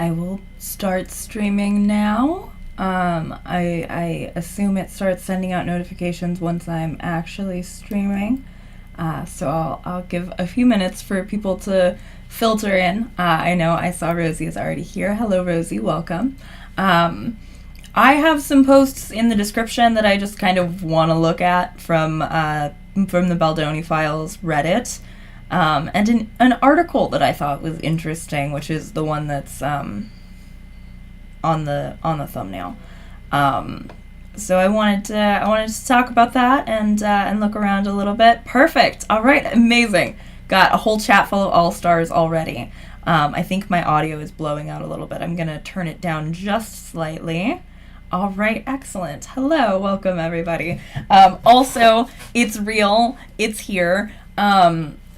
I will start streaming now. I assume it starts sending out notifications once I'm actually streaming. So I'll give a few minutes for people to filter in. I know I saw Rosie is already here. Hello, Rosie. Welcome. I have some posts in the description that I just kind of want to look at from the Baldoni Files Reddit. And an article that I thought was interesting, which is the one that's on the thumbnail. So I wanted to talk about that and look around a little bit. Perfect. All right. Amazing. Got a whole chat full of all stars already. I think my audio is blowing out a little bit. I'm gonna turn it down just slightly. All right, excellent. Hello, welcome everybody. Also, it's real. It's here.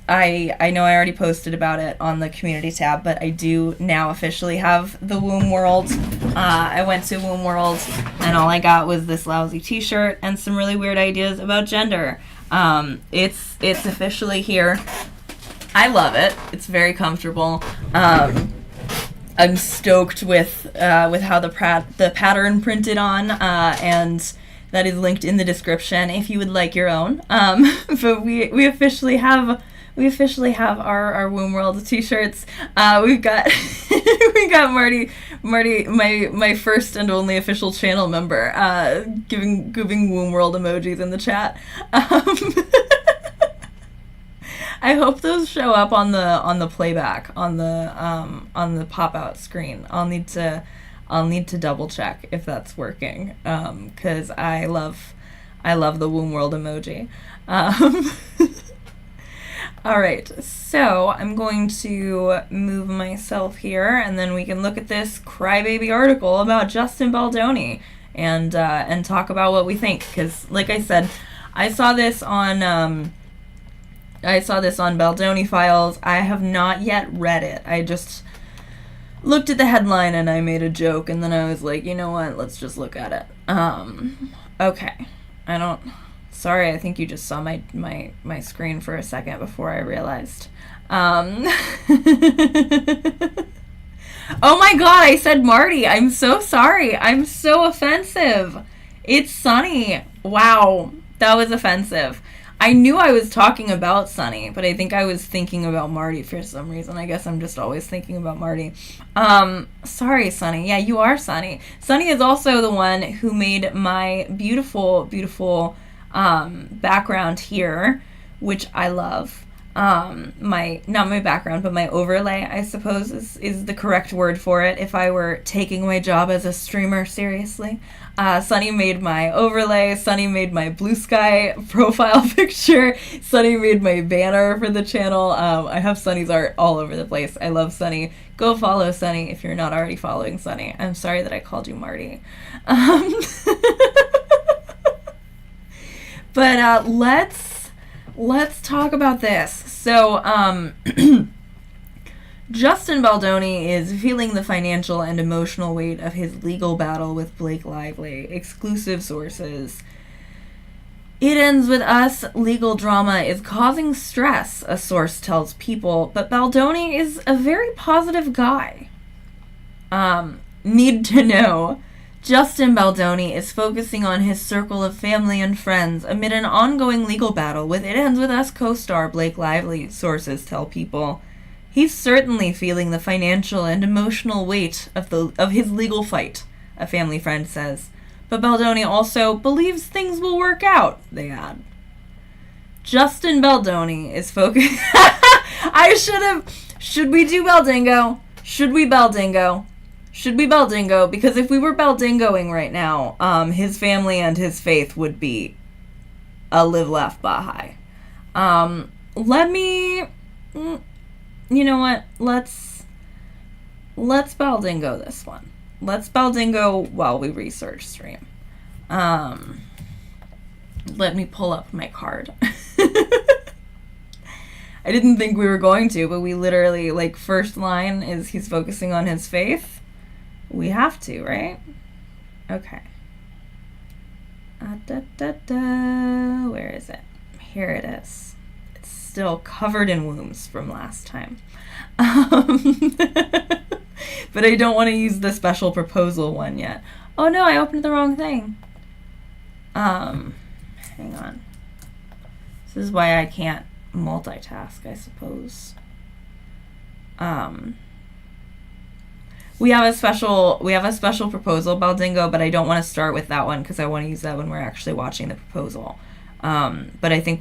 I know I already posted about it on the community tab, but I do now officially have the Womb World. I went to Womb World, and all I got was this lousy t-shirt and some really weird ideas about gender. It's officially here. I love it. It's very comfortable. I'm stoked with how the pattern printed on, and that is linked in the description if you would like your own. But we officially have our Womb World t-shirts. We've got we got Marty, my first and only official channel member, giving Womb World emojis in the chat. I hope those show up on the playback on the pop out screen. I'll need to double check if that's working, because I love the Womb World emoji. All right, so I'm going to move myself here, and then we can look at this crybaby article about Justin Baldoni and talk about what we think. Because, like I said, I saw this on Baldoni Files. I have not yet read it. I just looked at the headline and I made a joke, and then I was like, you know what? Let's just look at it. Okay. Sorry, I think you just saw my screen for a second before I realized. Oh my god, I said Marty. I'm so sorry. I'm so offensive. It's Sunny. Wow, that was offensive. I knew I was talking about Sunny, but I think I was thinking about Marty for some reason. I guess I'm just always thinking about Marty. Sorry, Sunny. Yeah, you are Sunny. Sunny is also the one who made my beautiful, beautiful background here, which I love. Not my background, but my overlay, I suppose is the correct word for it if I were taking my job as a streamer seriously. Sunny made my overlay, Sunny made my blue sky profile picture, Sunny made my banner for the channel. I have Sunny's art all over the place. I love Sunny. Go follow Sunny if you're not already following Sunny. I'm sorry that I called you Marty. But let's talk about this. So, Justin Baldoni is feeling the financial and emotional weight of his legal battle with Blake Lively. Exclusive sources. It ends with us. Legal drama is causing stress, a source tells People, but Baldoni is a very positive guy. Need to know. Justin Baldoni is focusing on his circle of family and friends amid an ongoing legal battle with It Ends With Us co-star Blake Lively, sources tell People. He's certainly feeling the financial and emotional weight of his legal fight, a family friend says. But Baldoni also believes things will work out, they add. Justin Baldoni is focused... Should we do Baldingo? Should we Baldingo? Should we Baldingo? Because if we were Baldingoing right now, his family and his faith would be a live, laugh, Baha'i. You know what? Let's Baldingo this one. Let's Baldingo while we research stream. Let me pull up my card. I didn't think we were going to, but we literally, first line is he's focusing on his faith. We have to, right? Okay. Where is it? Here it is. It's still covered in wombs from last time. But but I don't want to use the special proposal one yet. Oh no, I opened the wrong thing. Hang on. This is why I can't multitask, I suppose. We have a special proposal, Baldingo, but I don't want to start with that one because I want to use that when we're actually watching the proposal. But I think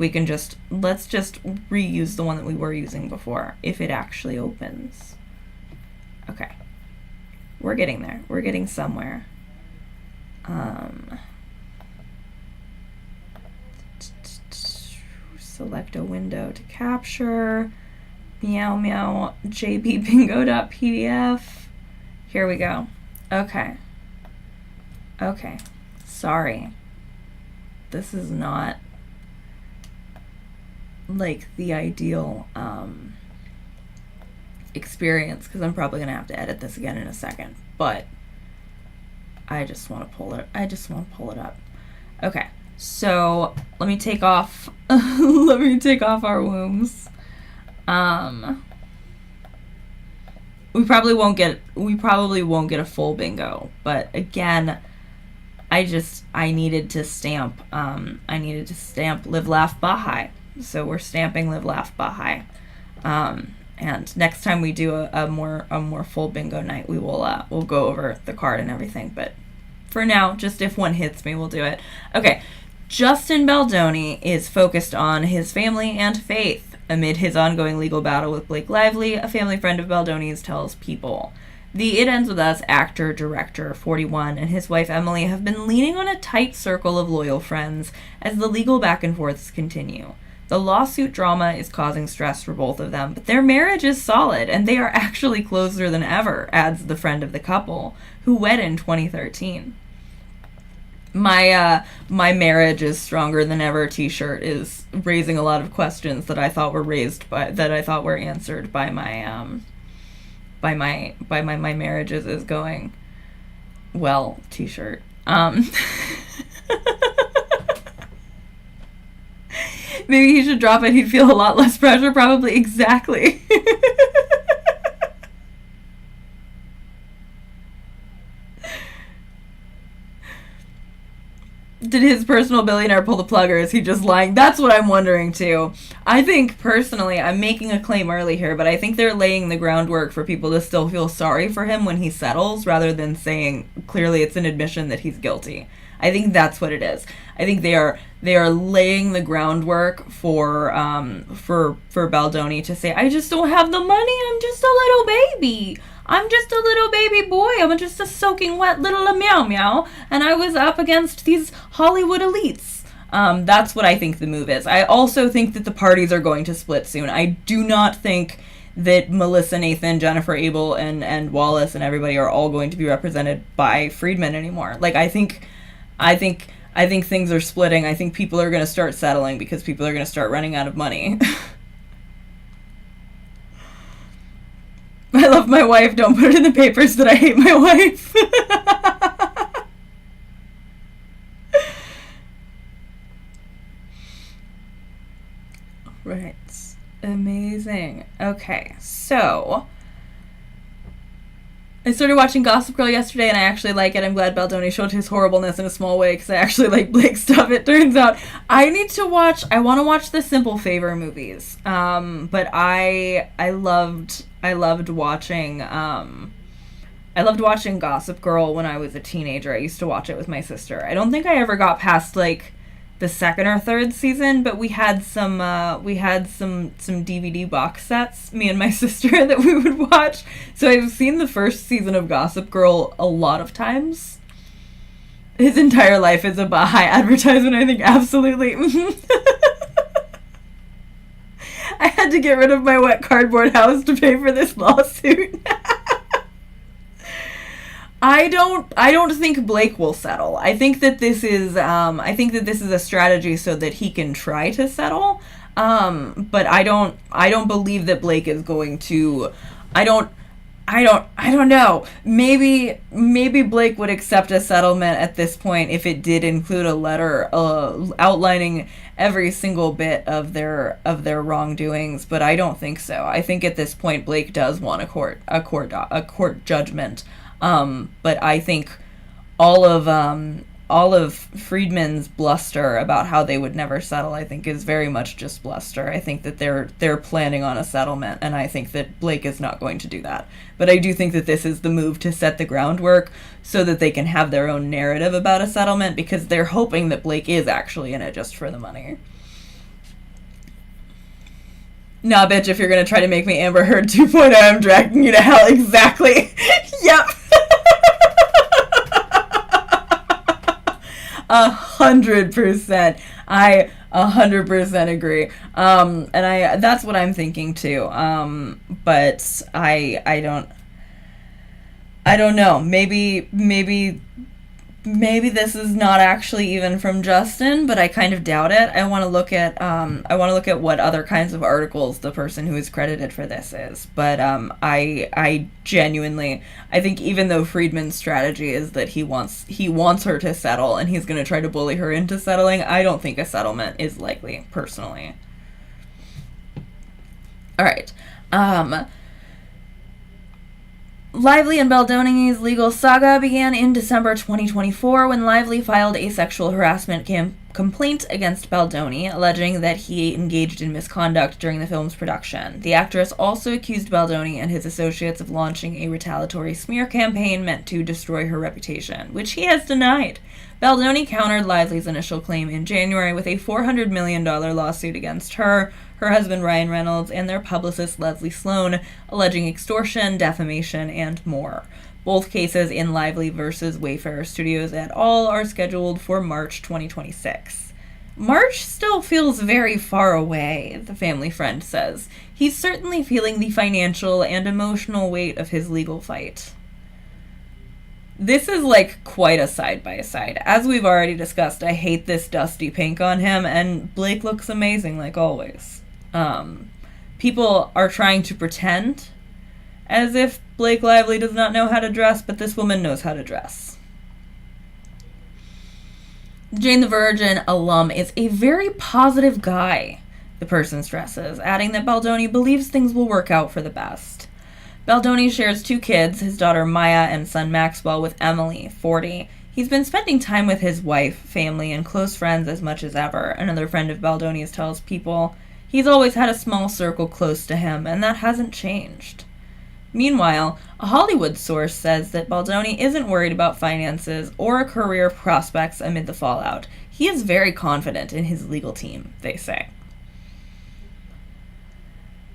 let's just reuse the one that we were using before if it actually opens. Okay. We're getting there. We're getting somewhere. Select a window to capture. Meow meow jbbingo.pdf. Here we go. Okay. Okay. Sorry. This is not like the ideal experience because I'm probably gonna have to edit this again in a second. But I just want to pull it. Up. Okay. So let me take off. Let me take off our wombs. We probably won't get a full bingo, but again, I needed to stamp Live Laugh Baha'i. So we're stamping Live Laugh Baha'i. And next time we do a more full bingo night, we'll go over the card and everything, but for now, just if one hits me, we'll do it. Okay. Justin Baldoni is focused on his family and faith. Amid his ongoing legal battle with Blake Lively, a family friend of Baldoni's tells People. The It Ends With Us actor, director, 41, and his wife Emily have been leaning on a tight circle of loyal friends as the legal back and forths continue. The lawsuit drama is causing stress for both of them, but their marriage is solid, and they are actually closer than ever, adds the friend of the couple, who wed in 2013. My marriage is stronger than ever t-shirt is raising a lot of questions that I thought were answered by my marriages is going well t-shirt. Maybe he should drop it. He'd feel a lot less pressure, probably. Exactly. Did his personal billionaire pull the plug, or is he just lying? That's what I'm wondering, too. I think, personally, I'm making a claim early here, but I think they're laying the groundwork for people to still feel sorry for him when he settles, rather than saying, clearly it's an admission that he's guilty. I think that's what it is. I think they are laying the groundwork for Baldoni to say, I just don't have the money, I'm just a little baby. I'm just a little baby boy. I'm just a soaking wet little meow meow. And I was up against these Hollywood elites. That's what I think the move is. I also think that the parties are going to split soon. I do not think that Melissa, Nathan, Jennifer Abel, and Wallace and everybody are all going to be represented by Friedman anymore. Like, I think things are splitting. I think people are going to start settling because people are going to start running out of money. I love my wife. Don't put it in the papers that I hate my wife. Right. Amazing. Okay, so I started watching Gossip Girl yesterday, and I actually like it. I'm glad Baldoni showed his horribleness in a small way, because I actually like Blake's stuff, it turns out. I want to watch the Simple Favor movies. But I loved watching Gossip Girl when I was a teenager. I used to watch it with my sister. I don't think I ever got past, like, the second or third season, but we had some DVD box sets, me and my sister, that we would watch. So I've seen the first season of Gossip Girl a lot of times. His entire life is a Baha'i advertisement, I think, absolutely. I had to get rid of my wet cardboard house to pay for this lawsuit. I don't think Blake will settle. I think that this is a strategy so that he can try to settle. But I don't believe that Blake is going to. I don't know. Maybe Blake would accept a settlement at this point if it did include a letter outlining every single bit of their wrongdoings, but I don't think so. I think at this point Blake does want a court judgment. But I think all of Friedman's bluster about how they would never settle, I think, is very much just bluster. I think that they're planning on a settlement, and I think that Blake is not going to do that. But I do think that this is the move to set the groundwork so that they can have their own narrative about a settlement, because they're hoping that Blake is actually in it just for the money. Nah, bitch, if you're gonna try to make me Amber Heard 2.0, I'm dragging you to hell. Exactly. Yep. 100%. I 100% agree. And that's what I'm thinking too. But I don't know. Maybe this is not actually even from Justin, but I kind of doubt it. I want to look at what other kinds of articles the person who is credited for this is. But I genuinely, I think even though Friedman's strategy is that he wants her to settle and he's going to try to bully her into settling, I don't think a settlement is likely, personally. All right. Lively and Baldoni's legal saga began in December 2024 when Lively filed a sexual harassment complaint against Baldoni, alleging that he engaged in misconduct during the film's production. The actress also accused Baldoni and his associates of launching a retaliatory smear campaign meant to destroy her reputation, which he has denied. Baldoni countered Lively's initial claim in January with a $400 million lawsuit against her husband Ryan Reynolds, and their publicist Leslie Sloan, alleging extortion, defamation, and more. Both cases in Lively versus Wayfarer Studios et al. Are scheduled for March 2026. March still feels very far away, the family friend says. He's certainly feeling the financial and emotional weight of his legal fight. This is like quite a side-by-side. As we've already discussed, I hate this dusty pink on him, and Blake looks amazing like always. People are trying to pretend as if Blake Lively does not know how to dress, but this woman knows how to dress. Jane the Virgin alum is a very positive guy, the person stresses, adding that Baldoni believes things will work out for the best. Baldoni shares 2 kids, his daughter Maya and son Maxwell, with Emily, 40. He's been spending time with his wife, family, and close friends as much as ever. Another friend of Baldoni's tells People he's always had a small circle close to him, and that hasn't changed. Meanwhile, a Hollywood source says that Baldoni isn't worried about finances or career prospects amid the fallout. He is very confident in his legal team, they say.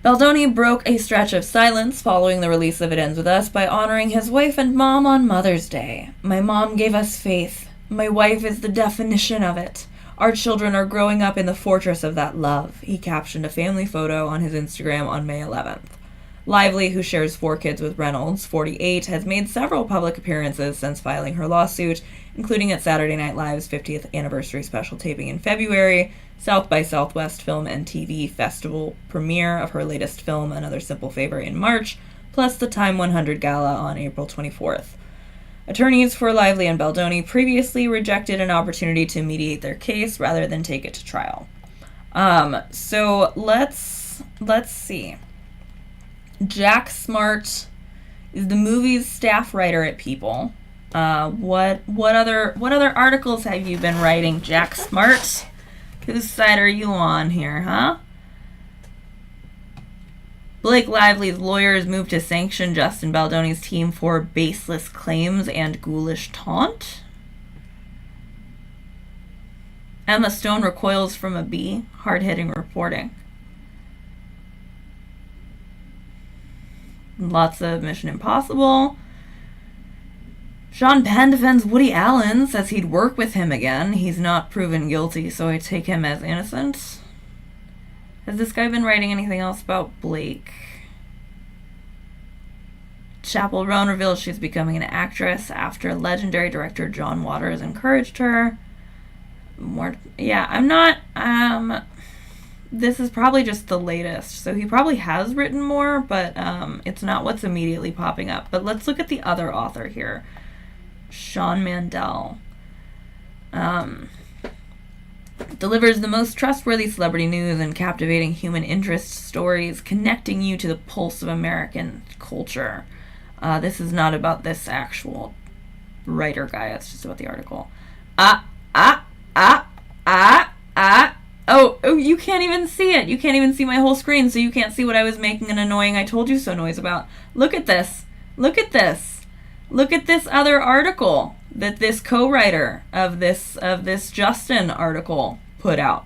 Baldoni broke a stretch of silence following the release of It Ends With Us by honoring his wife and mom on Mother's Day. "My mom gave us faith. My wife is the definition of it. Our children are growing up in the fortress of that love," he captioned a family photo on his Instagram on May 11th. Lively, who shares 4 kids with Reynolds, 48, has made several public appearances since filing her lawsuit, including at Saturday Night Live's 50th anniversary special taping in February, South by Southwest Film and TV Festival premiere of her latest film, Another Simple Favor, in March, plus the Time 100 Gala on April 24th. Attorneys for Lively and Baldoni previously rejected an opportunity to mediate their case rather than take it to trial. So let's see. Jack Smart is the movie's staff writer at People. What other articles have you been writing, Jack Smart? Whose side are you on here, huh? Blake Lively's lawyers moved to sanction Justin Baldoni's team for baseless claims and ghoulish taunt. Emma Stone recoils from a B. Hard-hitting reporting. Lots of Mission Impossible. Sean Penn defends Woody Allen, says he'd work with him again. He's not proven guilty, so I take him as innocent. Has this guy been writing anything else about Blake? Chappell Roan reveals she's becoming an actress after legendary director John Waters encouraged her. I'm not, this is probably just the latest, so he probably has written more, but it's not what's immediately popping up. But let's look at the other author here, Sean Mandel. delivers the most trustworthy celebrity news and captivating human interest stories, connecting you to the pulse of American culture. This is not about this actual writer guy. It's just about the article. Oh, you can't even see it. You can't even see my whole screen, so you can't see what I was making an annoying I told you so noise about. Look at this. Look at this. Look at this other article that this co-writer of this Justin article put out.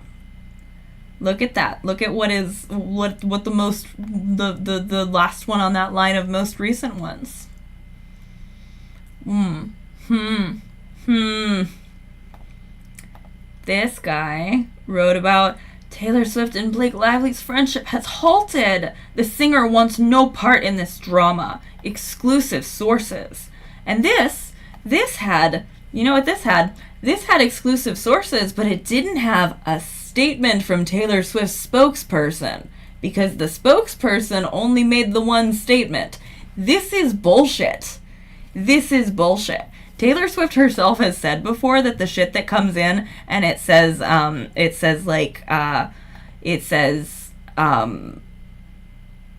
Look at that. Look at what the most the last one on that line of most recent ones. This guy wrote about Taylor Swift and Blake Lively's friendship has halted. The singer wants no part in this drama. Exclusive sources. And this had, you know what this had? This had exclusive sources, but it didn't have a statement from Taylor Swift's spokesperson, because the spokesperson only made the one statement. This is bullshit. This is bullshit. Taylor Swift herself has said before that the shit that comes in and it says,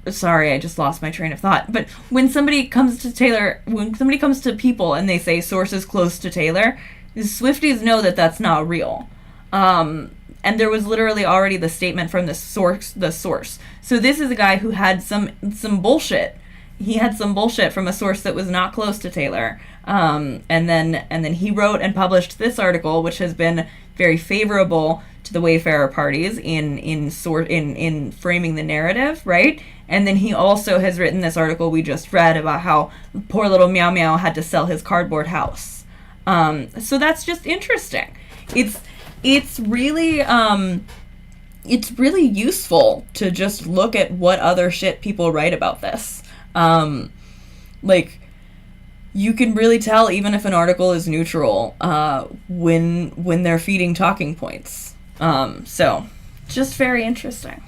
sorry, I just lost my train of thought. But when somebody comes to people and they say sources close to Taylor, Swifties know that that's not real. And there was literally already the statement from the source. So this is a guy who had some bullshit. He had some bullshit from a source that was not close to Taylor. And then he wrote and published this article, which has been very favorable to the Wayfarer parties in framing the narrative, right? And then he also has written this article we just read about how poor little Meow Meow had to sell his cardboard house. So that's just interesting. It's really useful to just look at what other shit people write about this. Like, you can really tell even if an article is neutral when they're feeding talking points. So just very interesting.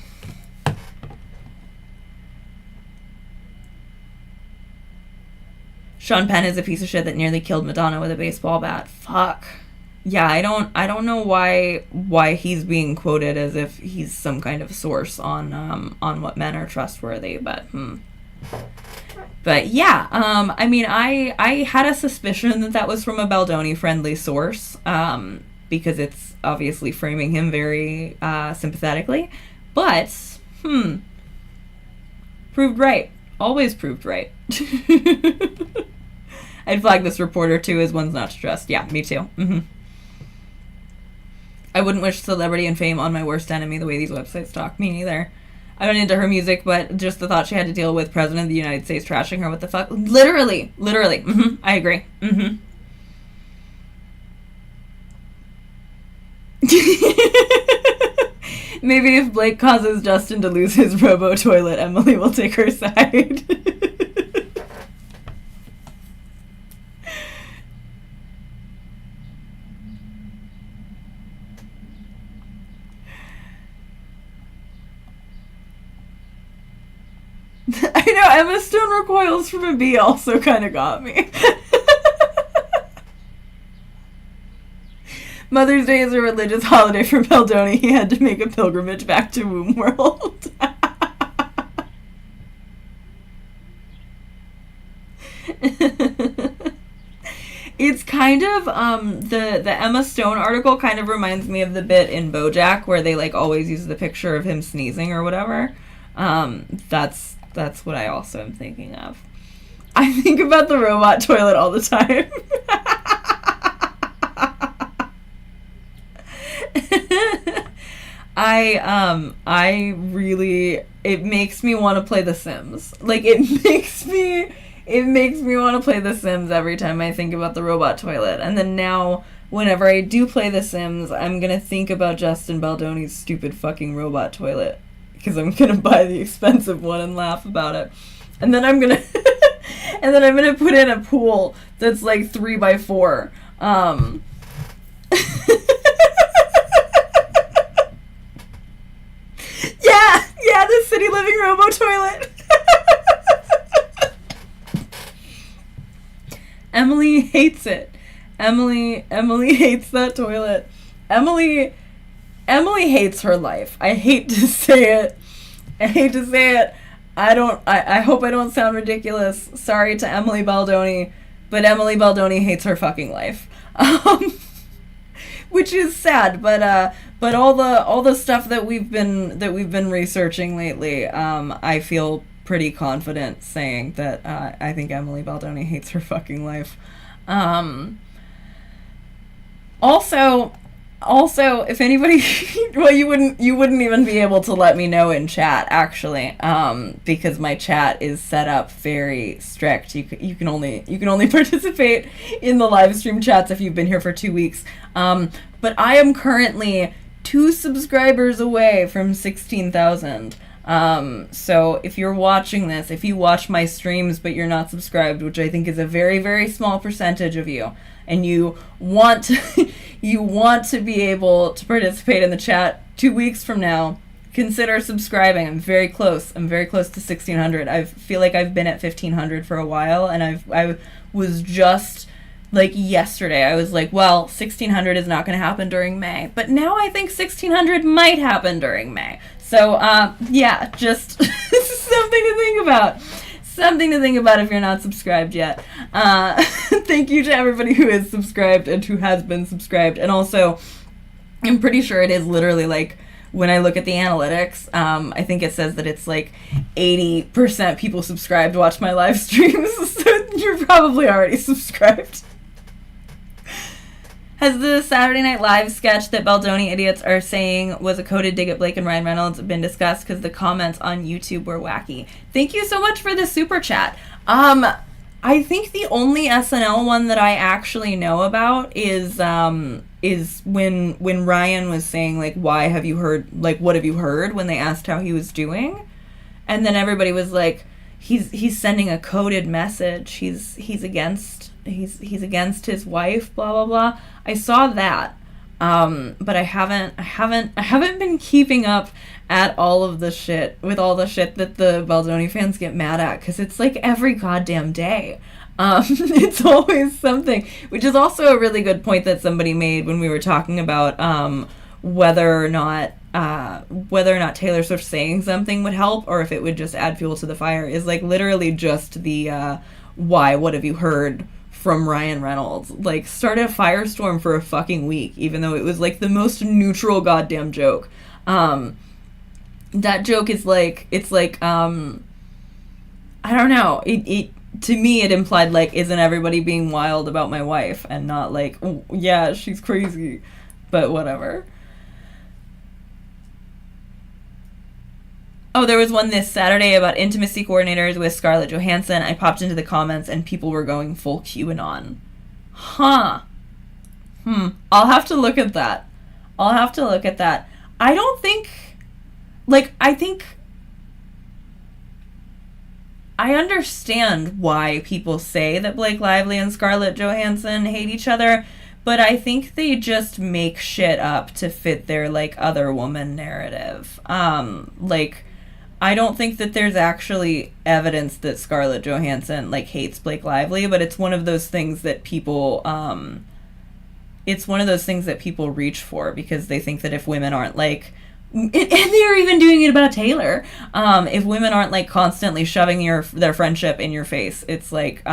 Sean Penn is a piece of shit that nearly killed Madonna with a baseball bat. Fuck. Yeah, I don't know why he's being quoted as if he's some kind of source on what men are trustworthy, but But yeah, I mean, I had a suspicion that was from a Baldoni friendly source, because it's obviously framing him very sympathetically, but proved right. Always proved right. I'd flag this reporter too as ones not to trust. Yeah, me too. I wouldn't wish celebrity and fame on my worst enemy the way these websites talk. Me neither. I'm not into her music, but just the thought she had to deal with President of the United States trashing her. What the fuck? Literally. I agree. Maybe if Blake causes Justin to lose his robo toilet, Emily will take her side. I know, Emma Stone recoils from a bee also kind of got me. Mother's Day is a religious holiday for Baldoni. He had to make a pilgrimage back to Womb World. It's kind of, the Emma Stone article kind of reminds me of the bit in BoJack where they, like, always use the picture of him sneezing or whatever. That's what I also am thinking of. I think about the robot toilet all the time. I really, it makes me want to play The Sims. Like, it makes me want to play The Sims every time I think about the robot toilet. And then now, whenever I do play The Sims, I'm gonna think about Justin Baldoni's stupid fucking robot toilet. Because I'm gonna buy the expensive one and laugh about it. And then I'm gonna put in a pool that's like 3x4. Yeah, the city living robo toilet. Emily hates it. Emily hates that toilet. Emily Emily hates her life. I hate to say it. I hate to say it. I hope I don't sound ridiculous. Sorry to Emily Baldoni, but Emily Baldoni hates her fucking life. Which is sad, but all the stuff that we've been researching lately, I feel pretty confident saying that I think Emily Baldoni hates her fucking life. Also, if anybody, well, you wouldn't even be able to let me know in chat, actually, because my chat is set up very strict. You can only participate in the live stream chats if you've been here for 2 weeks. But I am currently 2 subscribers away from 16,000. So if you're watching this, if you watch my streams but you're not subscribed, which I think is a very, very small percentage of you, and you want to, you want to be able to participate in the chat 2 weeks from now, consider subscribing. I'm very close. I'm very close to 1,600. I feel like I've been at 1,500 for a while, and I was just like yesterday. I was like, well, 1,600 is not going to happen during May, but now I think 1,600 might happen during May. So yeah, just something to think about. Something to think about if you're not subscribed yet. Thank you to everybody who is subscribed and who has been subscribed. And also, I'm pretty sure it is literally like, when I look at the analytics, I think it says that it's like 80% people subscribed watch my live streams. So you're probably already subscribed. Has the Saturday Night Live sketch that Baldoni idiots are saying was a coded dig at Blake and Ryan Reynolds been discussed? Because the comments on YouTube were wacky. Thank you so much for the super chat. I think the only SNL one that I actually know about is when Ryan was saying, like, why have you heard, like, what have you heard, when they asked how he was doing, and then everybody was like, he's sending a coded message. He's against his wife, blah blah blah. I saw that, but I haven't been keeping up at all of the shit that the Baldoni fans get mad at, because it's like every goddamn day. It's always something, which is also a really good point that somebody made when we were talking about whether or not Taylor Swift saying something would help, or if it would just add fuel to the fire, is like literally just the what have you heard from Ryan Reynolds, like, started a firestorm for a fucking week, even though it was like the most neutral goddamn joke. That joke is like, it's like, I don't know, it to me it implied, like, isn't everybody being wild about my wife, and not like, oh, yeah, she's crazy, but whatever. Oh, there was one this Saturday about intimacy coordinators with Scarlett Johansson. I popped into the comments and people were going full QAnon. Huh. I'll have to look at that. I don't think, like, I think I understand why people say that Blake Lively and Scarlett Johansson hate each other, but I think they just make shit up to fit their, like, other woman narrative. Like, I don't think that there's actually evidence that Scarlett Johansson, like, hates Blake Lively, but it's one of those things that people, reach for, because they think that if women aren't, like, and they're even doing it about Taylor, if women aren't, like, constantly shoving their friendship in your face, it's like,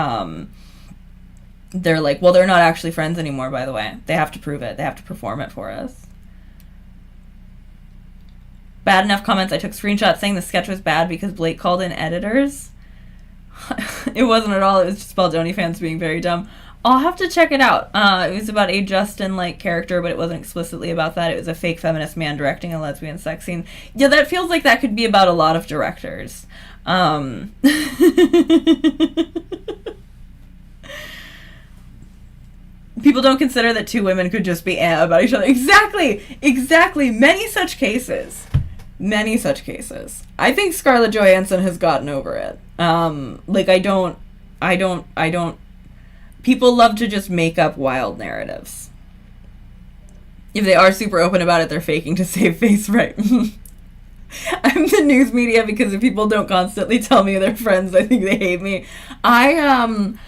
they're like, well, they're not actually friends anymore, by the way. They have to prove it. They have to perform it for us. Bad enough comments. I took screenshots saying the sketch was bad because Blake called in editors. It wasn't at all. It was just Baldoni fans being very dumb. I'll have to check it out. It was about a Justin-like character, but it wasn't explicitly about that. It was a fake feminist man directing a lesbian sex scene. Yeah, that feels like that could be about a lot of directors. People don't consider that two women could just be about each other. Exactly. Many such cases. I think Scarlett Johansson has gotten over it. Like, I don't. People love to just make up wild narratives. If they are super open about it, they're faking to save face, right? I'm the news media because if people don't constantly tell me they're friends, I think they hate me. I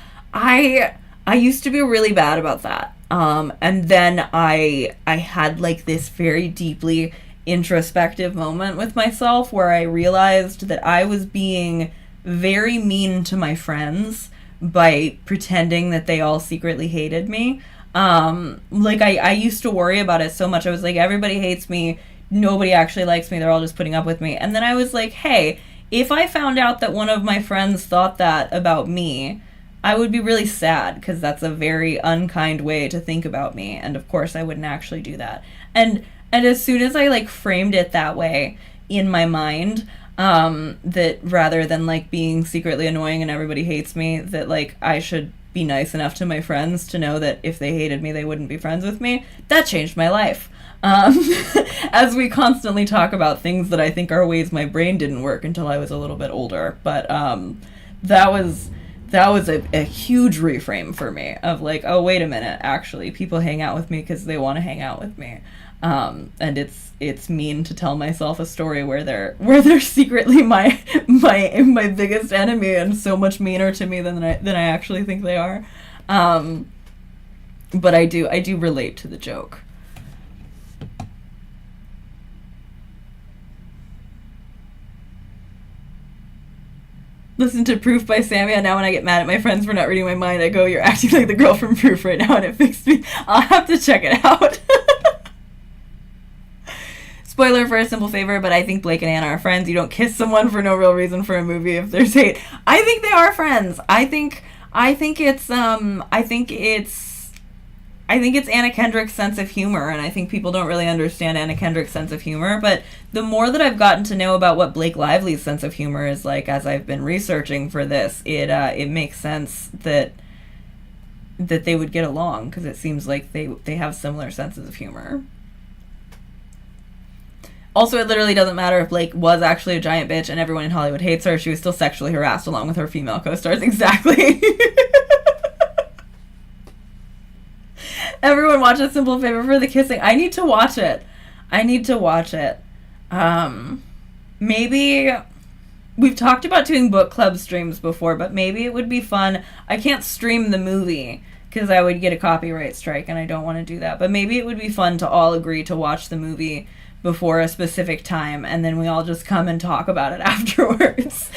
used to be really bad about that. And then I had like this very deeply introspective moment with myself where I realized that I was being very mean to my friends by pretending that they all secretly hated me. Like I used to worry about it so much. I was like, everybody hates me. Nobody actually likes me. They're all just putting up with me. And then I was like, hey, if I found out that one of my friends thought that about me, I would be really sad because that's a very unkind way to think about me. And of course, I wouldn't actually do that. And as soon as I like framed it that way in my mind, that rather than like being secretly annoying and everybody hates me, that like I should be nice enough to my friends to know that if they hated me, they wouldn't be friends with me. That changed my life. As we constantly talk about things that I think are ways my brain didn't work until I was a little bit older. But that was a huge reframe for me of like, oh, wait a minute, actually, people hang out with me because they want to hang out with me. And it's mean to tell myself a story where they're secretly my biggest enemy and so much meaner to me than I actually think they are. But I do relate to the joke. Listen to Proof by Sammy, and now when I get mad at my friends for not reading my mind, I go, you're acting like the girl from Proof right now, and it fixed me. I'll have to check it out. Spoiler for A Simple Favor, but I think Blake and Anna are friends. You don't kiss someone for no real reason for a movie if there's hate. I think they are friends. I think it's Anna Kendrick's sense of humor, and I think people don't really understand Anna Kendrick's sense of humor, but the more that I've gotten to know about what Blake Lively's sense of humor is like as I've been researching for this, it makes sense that they would get along, because it seems like they have similar senses of humor. Also, it literally doesn't matter if Blake was actually a giant bitch and everyone in Hollywood hates her, she was still sexually harassed along with her female co-stars. Exactly. Everyone watch A Simple Favor for the kissing. I need to watch it. Maybe we've talked about doing book club streams before, but maybe it would be fun. I can't stream the movie because I would get a copyright strike and I don't want to do that. But maybe it would be fun to all agree to watch the movie before a specific time, and then we all just come and talk about it afterwards.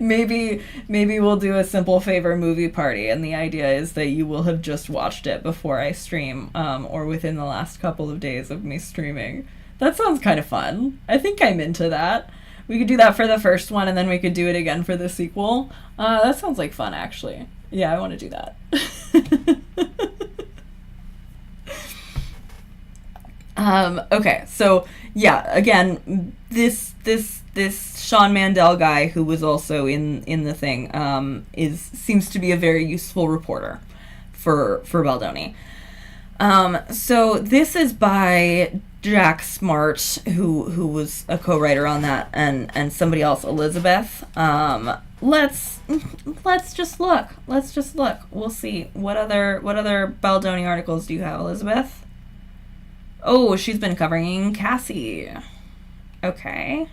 Maybe we'll do A Simple Favor movie party, and the idea is that you will have just watched it before I stream, or within the last couple of days of me streaming. That sounds kind of fun. I think I'm into that. We could do that for the first one, and then we could do it again for the sequel. That sounds like fun, actually. Yeah, I want to do that. Okay, so yeah, again, this Sean Mandel guy who was also in the thing seems to be a very useful reporter for Baldoni. So this is by Jack Smart, who was a co-writer on that, and somebody else, Elizabeth. Let's just look. We'll see what other Baldoni articles do you have, Elizabeth? Oh, she's been covering Cassie. Okay.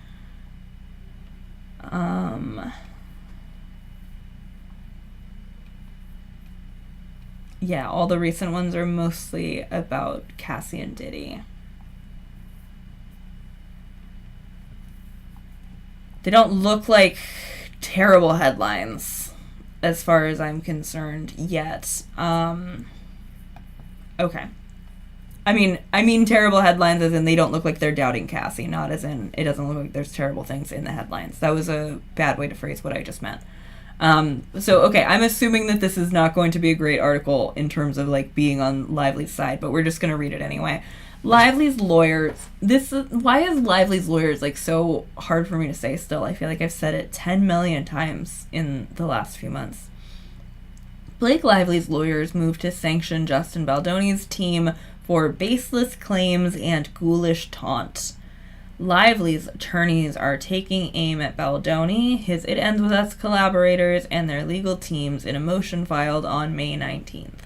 Yeah, all the recent ones are mostly about Cassie and Diddy. They don't look like terrible headlines, as far as I'm concerned, yet. Okay. I mean terrible headlines as in they don't look like they're doubting Cassie, not as in it doesn't look like there's terrible things in the headlines. That was a bad way to phrase what I just meant. Okay, I'm assuming that this is not going to be a great article in terms of like being on Lively's side, but we're just going to read it anyway. Lively's lawyers. Why is Lively's lawyers like so hard for me to say still? I feel like I've said it 10 million times in the last few months. Blake Lively's lawyers moved to sanction Justin Baldoni's team for baseless claims and ghoulish taunt. Lively's attorneys are taking aim at Baldoni, his It Ends With Us collaborators, and their legal teams in a motion filed on May 19th.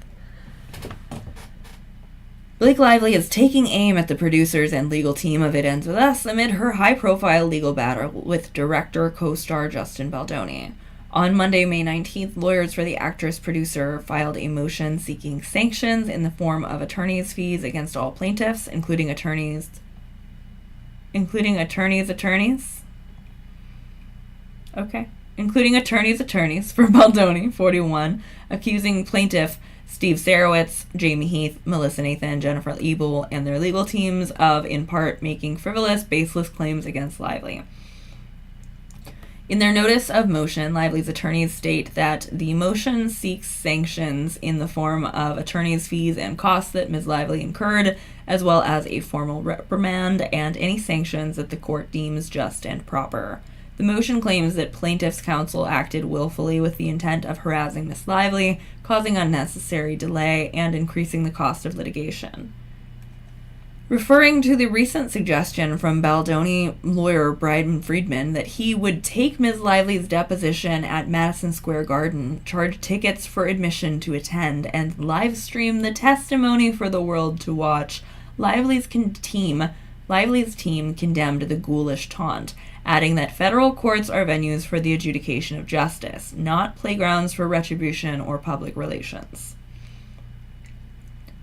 Blake Lively is taking aim at the producers and legal team of It Ends With Us amid her high-profile legal battle with director co-star Justin Baldoni. On Monday, May 19th, lawyers for the actress-producer filed a motion seeking sanctions in the form of attorney's fees against all plaintiffs, including attorneys. Okay. Including attorneys for Baldoni, 41, accusing plaintiff Steve Sarowitz, Jamie Heath, Melissa Nathan, Jennifer Ebel, and their legal teams of, in part, making frivolous, baseless claims against Lively. In their notice of motion, Lively's attorneys state that the motion seeks sanctions in the form of attorney's fees and costs that Ms. Lively incurred, as well as a formal reprimand and any sanctions that the court deems just and proper. The motion claims that plaintiff's counsel acted willfully with the intent of harassing Ms. Lively, causing unnecessary delay, and increasing the cost of litigation. Referring to the recent suggestion from Baldoni lawyer Brian Friedman that he would take Ms. Lively's deposition at Madison Square Garden, charge tickets for admission to attend, and live stream the testimony for the world to watch, Lively's team condemned the ghoulish taunt, adding that federal courts are venues for the adjudication of justice, not playgrounds for retribution or public relations.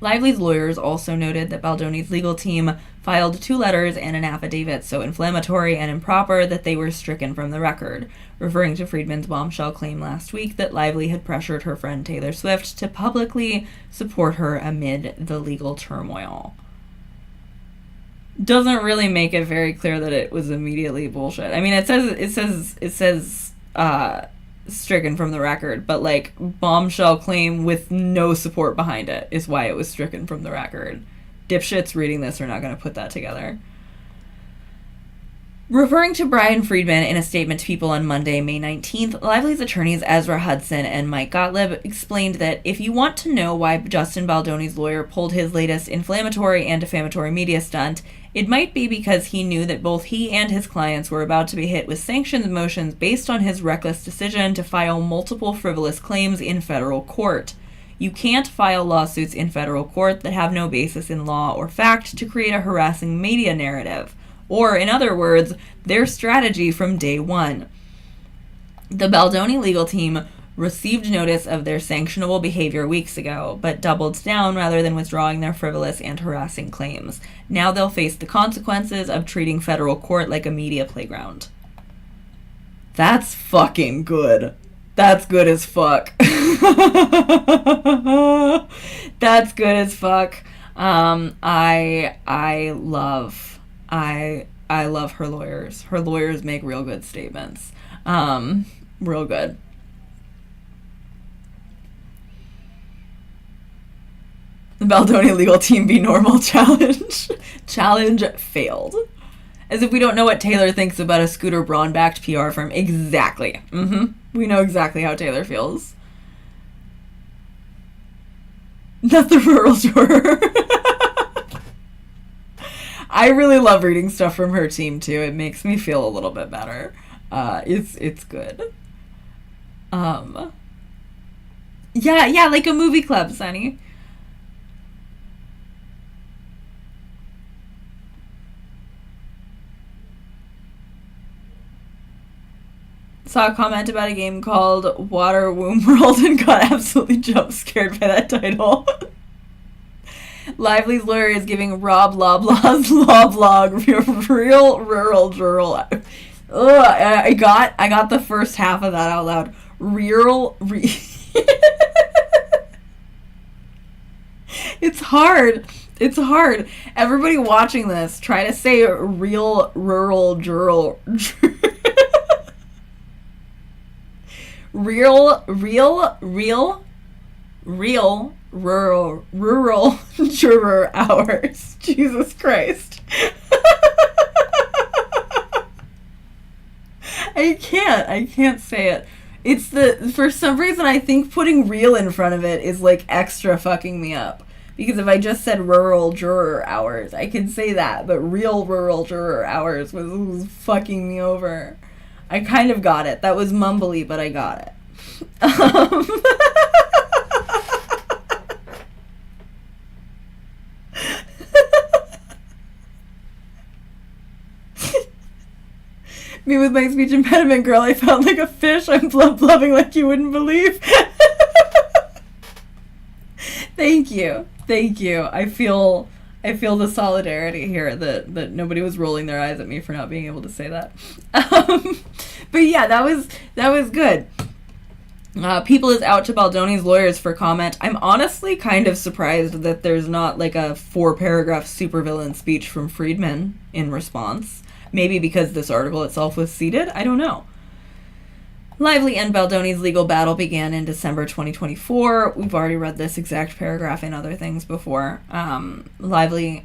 Lively's lawyers also noted that Baldoni's legal team filed 2 letters and an affidavit so inflammatory and improper that they were stricken from the record, referring to Friedman's bombshell claim last week that Lively had pressured her friend Taylor Swift to publicly support her amid the legal turmoil. Doesn't really make it very clear that it was immediately bullshit. I mean, it says stricken from the record, but like bombshell claim with no support behind it is why it was stricken from the record. Dipshits reading this are not going to put that together. Referring to Brian Friedman in a statement to People on Monday, May 19th, Lively's attorneys Ezra Hudson and Mike Gottlieb explained that if you want to know why Justin Baldoni's lawyer pulled his latest inflammatory and defamatory media stunt, it might be because he knew that both he and his clients were about to be hit with sanctions motions based on his reckless decision to file multiple frivolous claims in federal court. You can't file lawsuits in federal court that have no basis in law or fact to create a harassing media narrative. Or, in other words, their strategy from day one. The Baldoni legal team received notice of their sanctionable behavior weeks ago, but doubled down rather than withdrawing their frivolous and harassing claims. Now they'll face the consequences of treating federal court like a media playground. That's fucking good. That's good as fuck. That's good as fuck. I love her lawyers. Her lawyers make real good statements. Real good. The Baldoni legal team be normal challenge. Challenge failed. As if we don't know what Taylor thinks about a Scooter Braun-backed PR firm. Exactly. We know exactly how Taylor feels. Not the rural juror. I really love reading stuff from her team too. It makes me feel a little bit better. It's good. Yeah, like a movie club, Sonny. Saw a comment about a game called Water Womb World and got absolutely jump scared by that title. Lively's lawyer is giving Rob Loblaw's Loblog real rural juror. I got the first half of that out loud. It's hard. It's hard. Everybody watching this, try to say real rural juror. Real rural juror hours. Jesus Christ. I can't say it. It's for some reason I think putting real in front of it is like extra fucking me up. Because if I just said rural juror hours, I could say that, but real rural juror hours was fucking me over. I kind of got it. That was mumbly, but I got it. Me with my speech impediment, girl, I felt like a fish. I'm blubbing like you wouldn't believe. Thank you. Thank you. I feel the solidarity here that nobody was rolling their eyes at me for not being able to say that. But yeah, that was good. People is out to Baldoni's lawyers for comment. I'm honestly kind of surprised that there's not like a 4-paragraph supervillain speech from Friedman in response. Maybe because this article itself was seeded? I don't know. Lively and Baldoni's legal battle began in December 2024. We've already read this exact paragraph in other things before. Lively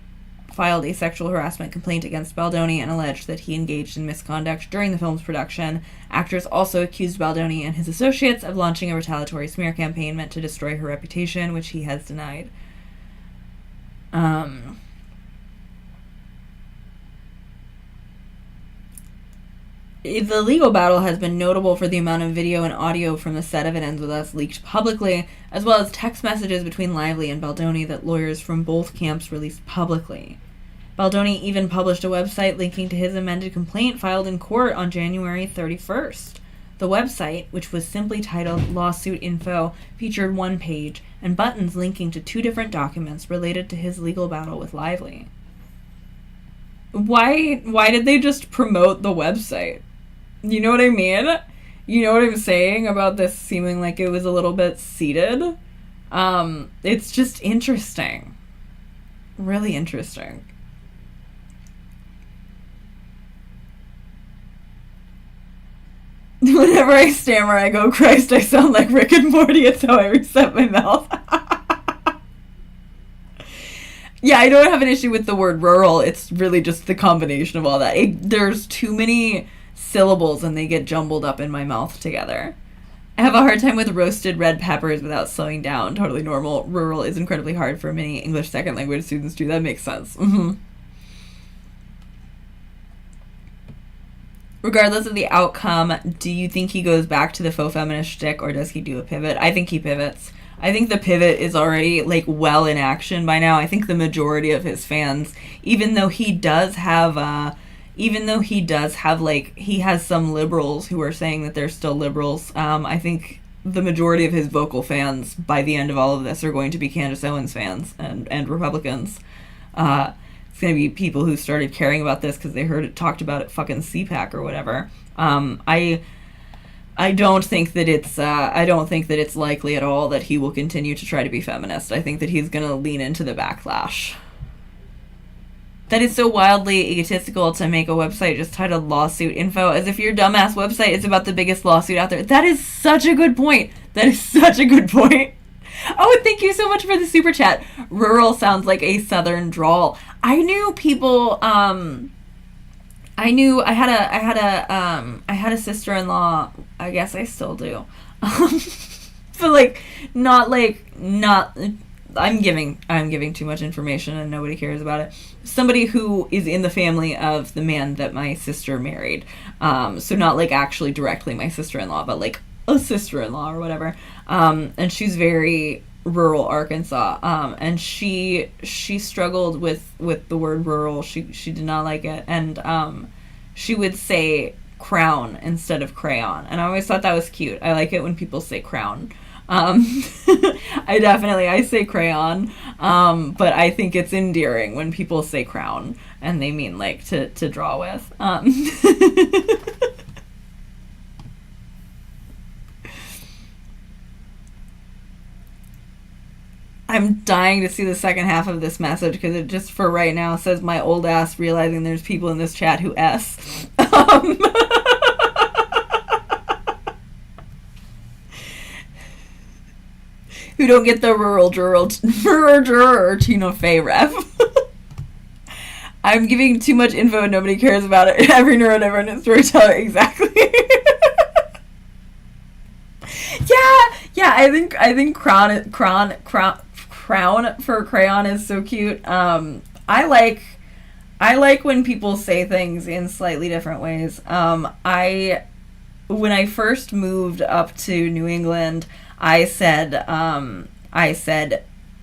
filed a sexual harassment complaint against Baldoni and alleged that he engaged in misconduct during the film's production. Actors also accused Baldoni and his associates of launching a retaliatory smear campaign meant to destroy her reputation, which he has denied. The legal battle has been notable for the amount of video and audio from the set of It Ends With Us leaked publicly, as well as text messages between Lively and Baldoni that lawyers from both camps released publicly. Baldoni even published a website linking to his amended complaint filed in court on January 31st. The website, which was simply titled Lawsuit Info, featured one page and buttons linking to 2 different documents related to his legal battle with Lively. Why did they just promote the website? You know what I mean? You know what I'm saying about this seeming like it was a little bit seeded? It's just interesting. Really interesting. Whenever I stammer, I go, Christ, I sound like Rick and Morty. It's how I reset my mouth. Yeah, I don't have an issue with the word rural. It's really just the combination of all that. There's too many syllables and they get jumbled up in my mouth together. I have a hard time with roasted red peppers without slowing down. Totally normal. Rural is incredibly hard for many English second language students too. That makes sense. Regardless of the outcome, do you think he goes back to the faux feminist shtick or does he do a pivot? I think he pivots. I think the pivot is already like well in action by now. I think the majority of his fans, even though he does have like, he has some liberals who are saying that they're still liberals. I think the majority of his vocal fans by the end of all of this are going to be Candace Owens fans and Republicans. It's going to be people who started caring about this because they heard it talked about at fucking CPAC or whatever. I don't think that it's likely at all that he will continue to try to be feminist. I think that he's going to lean into the backlash. That is so wildly egotistical to make a website just titled Lawsuit Info, as if your dumbass website is about the biggest lawsuit out there. That is such a good point. Oh, and thank you so much for the super chat. Rural sounds like a southern drawl. I knew people, I had a sister-in-law, I guess I still do. But I'm giving too much information and nobody cares about it. Somebody who is in the family of the man that my sister married. So not like actually directly my sister-in-law, but like a sister-in-law or whatever. And she's very rural Arkansas. And she struggled with the word rural. She did not like it. And she would say crown instead of crayon. And I always thought that was cute. I like it when people say crown. I say crayon, but I think it's endearing when people say crown and they mean like to draw with. I'm dying to see the second half of this message because it just for right now says my old ass realizing there's people in this chat who S. Who don't get the rural Tina Fey ref. I'm giving too much info and nobody cares about it. Every neurodivergent storyteller, exactly. Yeah. I think crown for crayon is so cute. I like when people say things in slightly different ways. When I first moved up to New England, I said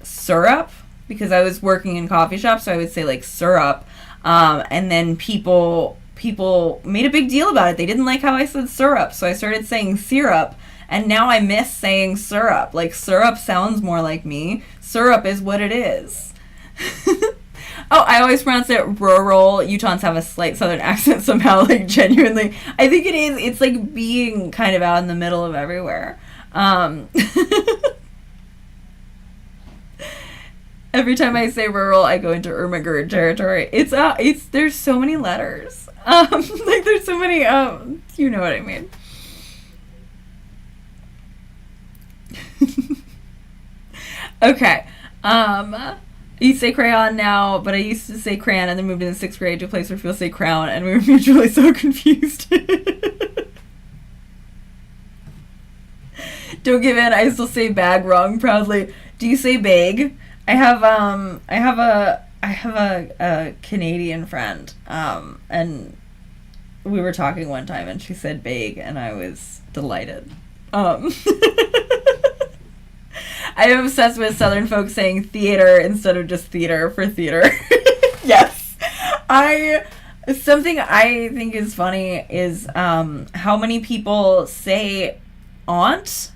syrup because I was working in coffee shops, so I would say like syrup. And then people people made a big deal about it. They didn't like how I said syrup, so I started saying syrup, and now I miss saying syrup. Like, syrup sounds more like me. Syrup is what it is. Oh, I always pronounce it rural. Utahns have a slight southern accent somehow, like, genuinely. I think it is. It's like being kind of out in the middle of everywhere. Every time I say rural, I go into Ermagerd territory. There's so many letters. Like, there's so many, you know what I mean. Okay. You say crayon now, but I used to say crayon and then moved in the 6th grade to a place where people say crown, and we were mutually so confused. Don't give in. I still say bag wrong proudly. Do you say bag? I have a Canadian friend, and we were talking one time, and she said bag, and I was delighted. I am obsessed with Southern folks saying theater instead of just theater for theater. Yes. Something I think is funny is how many people say aunt,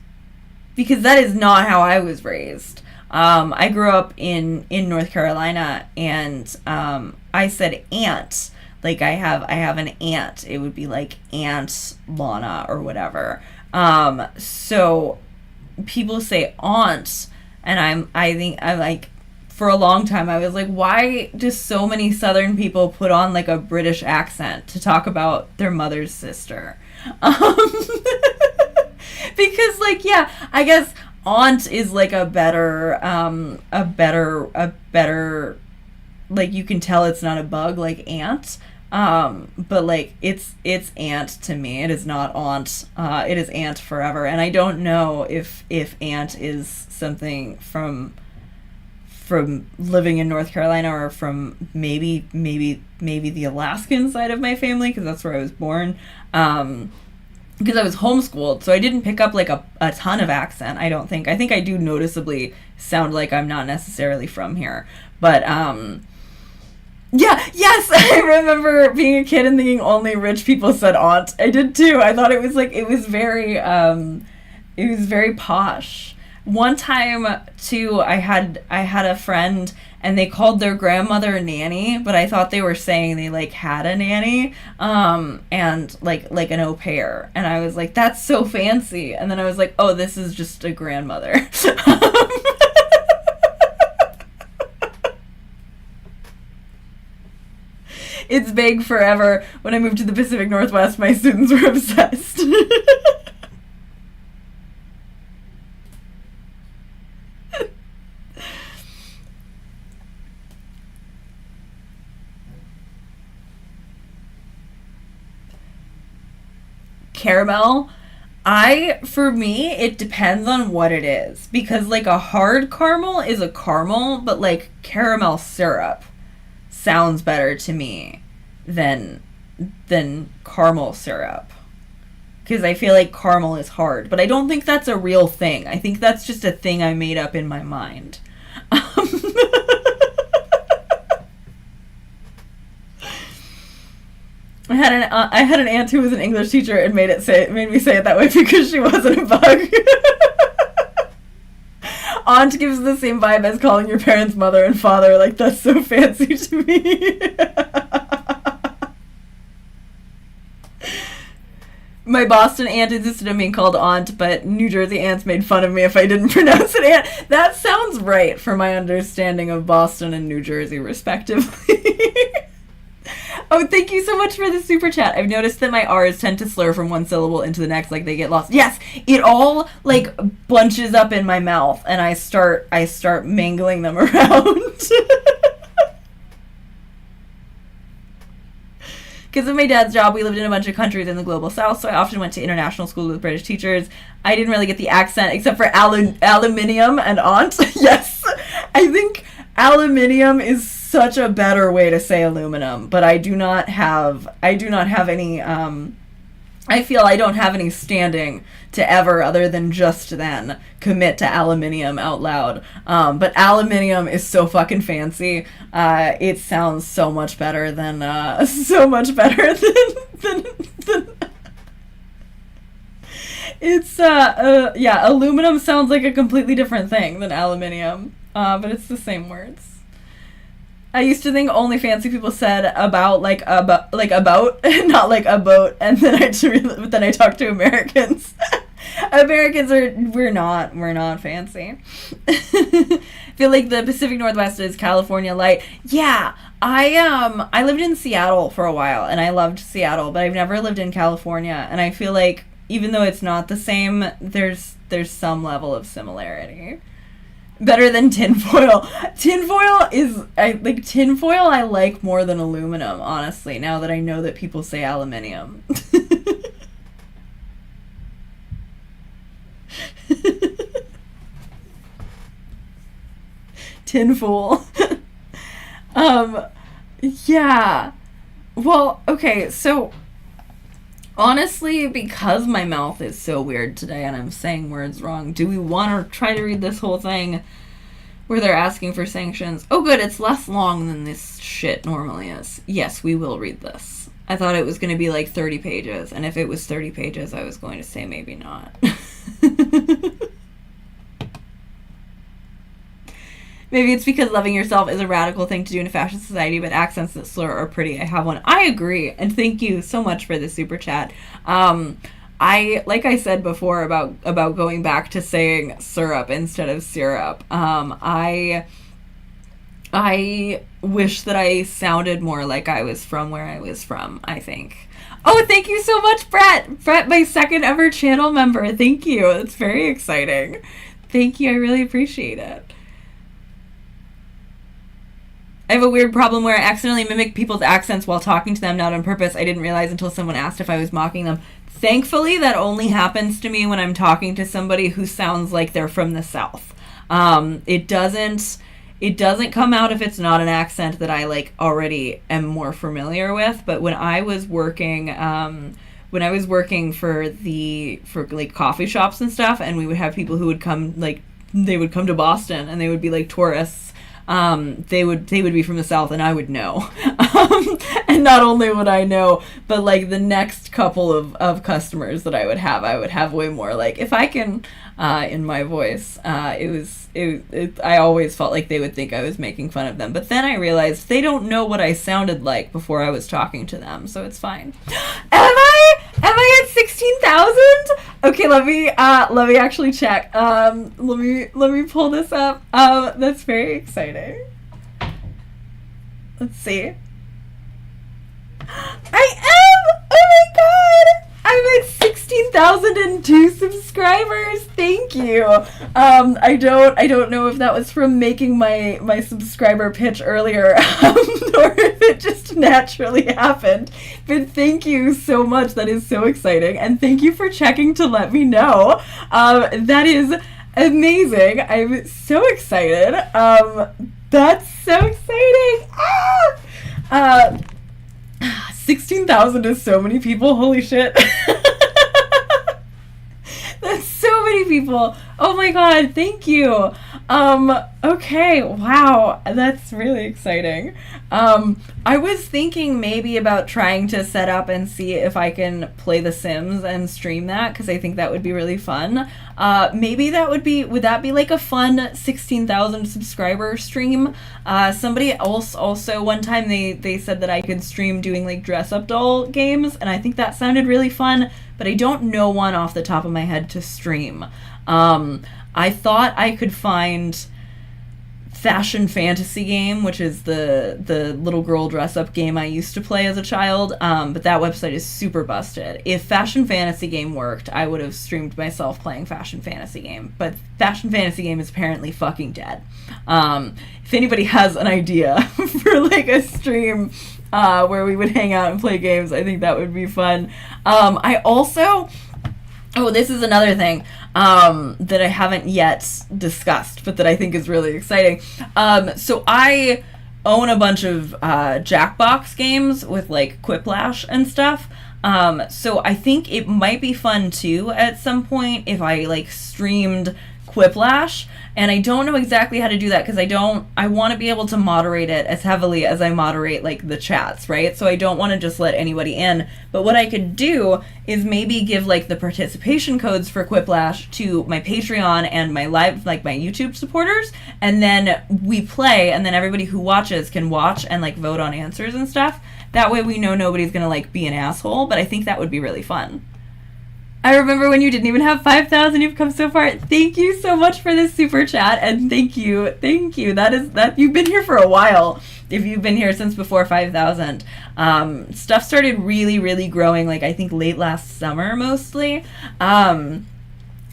because that is not how I was raised. I grew up in North Carolina, and I said aunt. Like, I have an aunt. It would be like Aunt Lana or whatever. So people say aunt, and I think like, for a long time I was like, why do so many Southern people put on like a British accent to talk about their mother's sister? Because, like, yeah, I guess aunt is like a better, like, you can tell it's not a bug like aunt. But like, it's aunt to me. It is not aunt. It is aunt forever. And I don't know if aunt is something from living in North Carolina, or from maybe the Alaskan side of my family, because that's where I was born. Because I was homeschooled, so I didn't pick up like a ton of accent, I don't think. I think I do noticeably sound like I'm not necessarily from here. But, yeah, yes, I remember being a kid and thinking only rich people said aunt. I did too. I thought it was like, it was very posh. One time too, I had a friend, and they called their grandmother nanny, but I thought they were saying they like had a nanny, and like an au pair, and I was like, that's so fancy. And then I was like, oh, this is just a grandmother. It's vague forever. When I moved to the Pacific Northwest, my students were obsessed. Caramel, for me, it depends on what it is. Because, like, a hard caramel is a caramel, but, like, caramel syrup sounds better to me than caramel syrup, because I feel like caramel is hard, but I don't think that's a real thing. I think that's just a thing I made up in my mind. I had an aunt who was an English teacher and made me say it that way because she wasn't a bug. Aunt gives the same vibe as calling your parents mother and father. Like, that's so fancy to me. My Boston aunt insisted on being called aunt, but New Jersey aunts made fun of me if I didn't pronounce it aunt. That sounds right for my understanding of Boston and New Jersey, respectively. Oh, thank you so much for the super chat. I've noticed that my R's tend to slur from one syllable into the next, like they get lost. Yes, it all, like, bunches up in my mouth, and I start mangling them around. Because of my dad's job, we lived in a bunch of countries in the global south, so I often went to international schools with British teachers. I didn't really get the accent, except for aluminium and aunt. Yes, I think aluminium is such a better way to say aluminum, but I do not have any I feel I don't have any standing to ever, other than just then, commit to aluminium out loud. But aluminium is so fucking fancy. It sounds so much better than than it's yeah, aluminum sounds like a completely different thing than aluminium. But it's the same words. I used to think only fancy people said about about not like a boat, and then but then I talked to Americans. Americans we're not fancy. I feel like the Pacific Northwest is California light. Yeah, I lived in Seattle for a while, and I loved Seattle, but I've never lived in California, and I feel like even though it's not the same, there's some level of similarity. Better than tinfoil. Tinfoil I like more than aluminum, honestly, now that I know that people say aluminium. Tinfoil. Yeah. Well, okay, so honestly, because my mouth is so weird today and I'm saying words wrong, do we want to try to read this whole thing where they're asking for sanctions? Oh good, it's less long than this shit normally is. Yes, we will read this. I thought it was going to be like 30 pages, and if it was 30 pages, I was going to say maybe not. Maybe it's because loving yourself is a radical thing to do in a fashion society, but accents that slur are pretty. I have one. I agree, and thank you so much for the super chat. Like I said before about going back to saying syrup instead of syrup. I wish that I sounded more like I was from where I was from, I think. Oh, thank you so much, Brett! Brett, my second ever channel member. Thank you. It's very exciting. Thank you. I really appreciate it. I have a weird problem where I accidentally mimic people's accents while talking to them, not on purpose. I didn't realize until someone asked if I was mocking them. Thankfully, that only happens to me when I'm talking to somebody who sounds like they're from the South. It doesn't come out if it's not an accent that I like already am more familiar with. But when I was working, for like coffee shops and stuff, and we would have people who would come, like they would come to Boston and they would be like tourists. They would be from the South, and I would know. And not only would I know, but like the next couple of customers that I would have way more like, if I can, in my voice. I always felt like they would think I was making fun of them. But then I realized they don't know what I sounded like before I was talking to them, so it's fine. Am I at 16,000? Okay, let me actually check. Let me pull this up. That's very exciting. Let's see. I am! Oh my god! I'm at 16,002 subscribers. Thank you. I don't know if that was from making my subscriber pitch earlier, or if it just naturally happened. But thank you so much. That is so exciting, and thank you for checking to let me know. That is amazing. I'm so excited. That's so exciting. 16,000 is so many people. Holy shit. That's so many people. Oh my god, thank you. Okay, wow, that's really exciting. I was thinking maybe about trying to set up and see if I can play The Sims and stream that, because I think that would be really fun. Maybe would that be like a fun 16,000 subscriber stream? Somebody else also one time they said that I could stream doing like dress up doll games, and I think that sounded really fun, but I don't know one off the top of my head to stream. I thought I could find Fashion Fantasy Game, which is the little girl dress up game I used to play as a child, but that website is super busted. If Fashion Fantasy Game worked, I would have streamed myself playing Fashion Fantasy Game, but Fashion Fantasy Game is apparently fucking dead. If anybody has an idea for like a stream where we would hang out and play games, I think that would be fun. This is another thing that I haven't yet discussed, but that I think is really exciting. So I own a bunch of Jackbox games with like Quiplash and stuff. So I think it might be fun too at some point if I like streamed Quiplash, and I don't know exactly how to do that because I want to be able to moderate it as heavily as I moderate like the chats, right? So I don't want to just let anybody in. But what I could do is maybe give like the participation codes for Quiplash to my Patreon and my live, like my YouTube supporters, and then we play, and then everybody who watches can watch and like vote on answers and stuff. That way we know nobody's gonna like be an asshole, but I think that would be really fun. I remember when you didn't even have 5,000. You've come so far. Thank you so much for this super chat, and thank you. That you've been here for a while. If you've been here since before 5,000, stuff started really, really growing. Like I think late last summer, mostly, and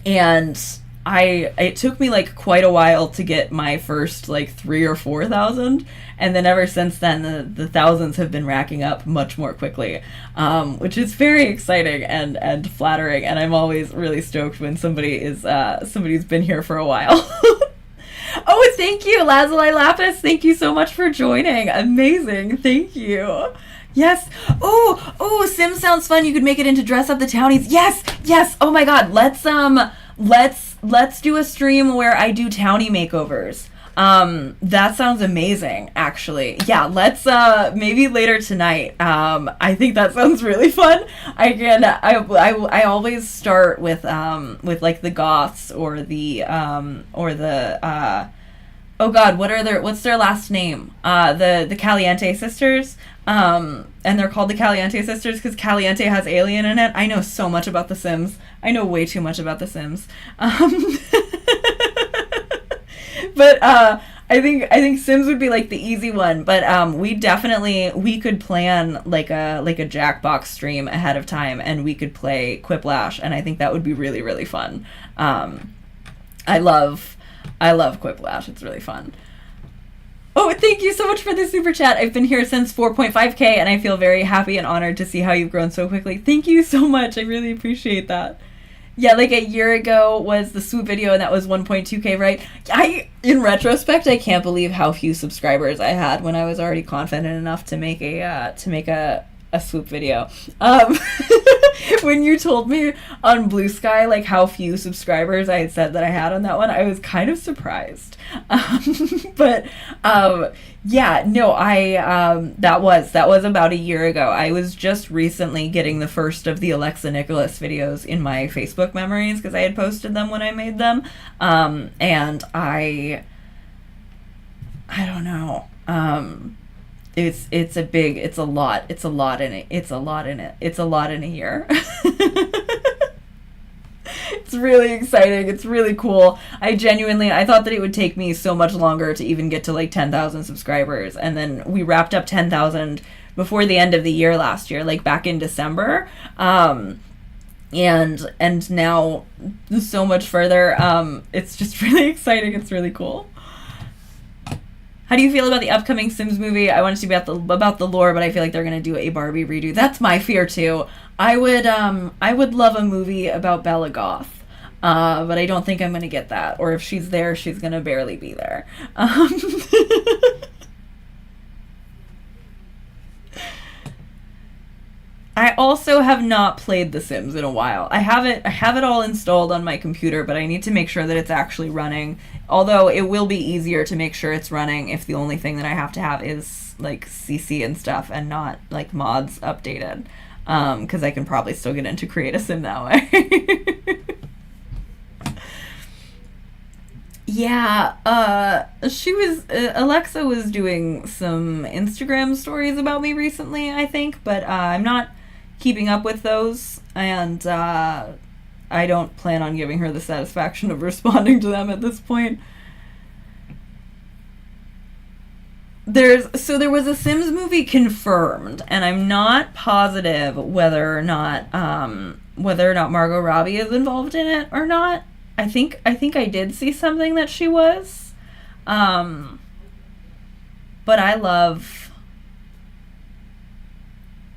it took me like quite a while to get my first like 3,000 or 4,000, and then ever since then the thousands have been racking up much more quickly, which is very exciting and flattering, and I'm always really stoked when somebody's been here for a while. Oh, thank you, Lazuli Lapis. Thank you so much for joining. Amazing. Thank you. Yes. Oh, Sims sounds fun. You could make it into Dress Up the Townies. Yes. Oh my god. Let's do a stream where I do townie makeovers. That sounds amazing, actually. Yeah, let's maybe later tonight. I think that sounds really fun. I always start with like the goths or the oh god, what's their last name? The Caliente sisters. And they're called the Caliente sisters because Caliente has alien in it. I know so much about The Sims. I know way too much about The Sims. But I think Sims would be like the easy one. But we could plan like a Jackbox stream ahead of time, and we could play Quiplash, and I think that would be really, really fun. I love Quiplash. It's really fun. Oh, thank you so much for the super chat. I've been here since 4.5k, and I feel very happy and honored to see how you've grown so quickly. Thank you so much. I really appreciate that. Yeah, like a year ago was the swoop video, and that was 1.2k, right? In retrospect, I can't believe how few subscribers I had when I was already confident enough to make a swoop video. When you told me on Blue Sky like how few subscribers I had said that I had on that one, I was kind of surprised. But yeah, no, that was about a year ago. I was just recently getting the first of the Alexa Nicholas videos in my Facebook memories because I had posted them when I made them, and I don't know. It's a lot in a year. It's really exciting. It's really cool. I thought that it would take me so much longer to even get to like 10,000 subscribers, and then we wrapped up 10,000 before the end of the year last year, like back in December. And now so much further. It's just really exciting. It's really cool. How do you feel about the upcoming Sims movie? I want it to be about the lore, but I feel like they're gonna do a Barbie redo. That's my fear too. I would love a movie about Bella Goth, but I don't think I'm gonna get that. Or if she's there, she's gonna barely be there. I also have not played The Sims in a while. I have it all installed on my computer, but I need to make sure that it's actually running. Although it will be easier to make sure it's running if the only thing that I have to have is like CC and stuff and not like mods updated. Because I can probably still get into Create a Sim that way. Yeah, Alexa was doing some Instagram stories about me recently, I think, but I'm not keeping up with those, and I don't plan on giving her the satisfaction of responding to them at this point. There was a Sims movie confirmed, and I'm not positive whether or not Margot Robbie is involved in it or not. I think I did see something that she was, but I love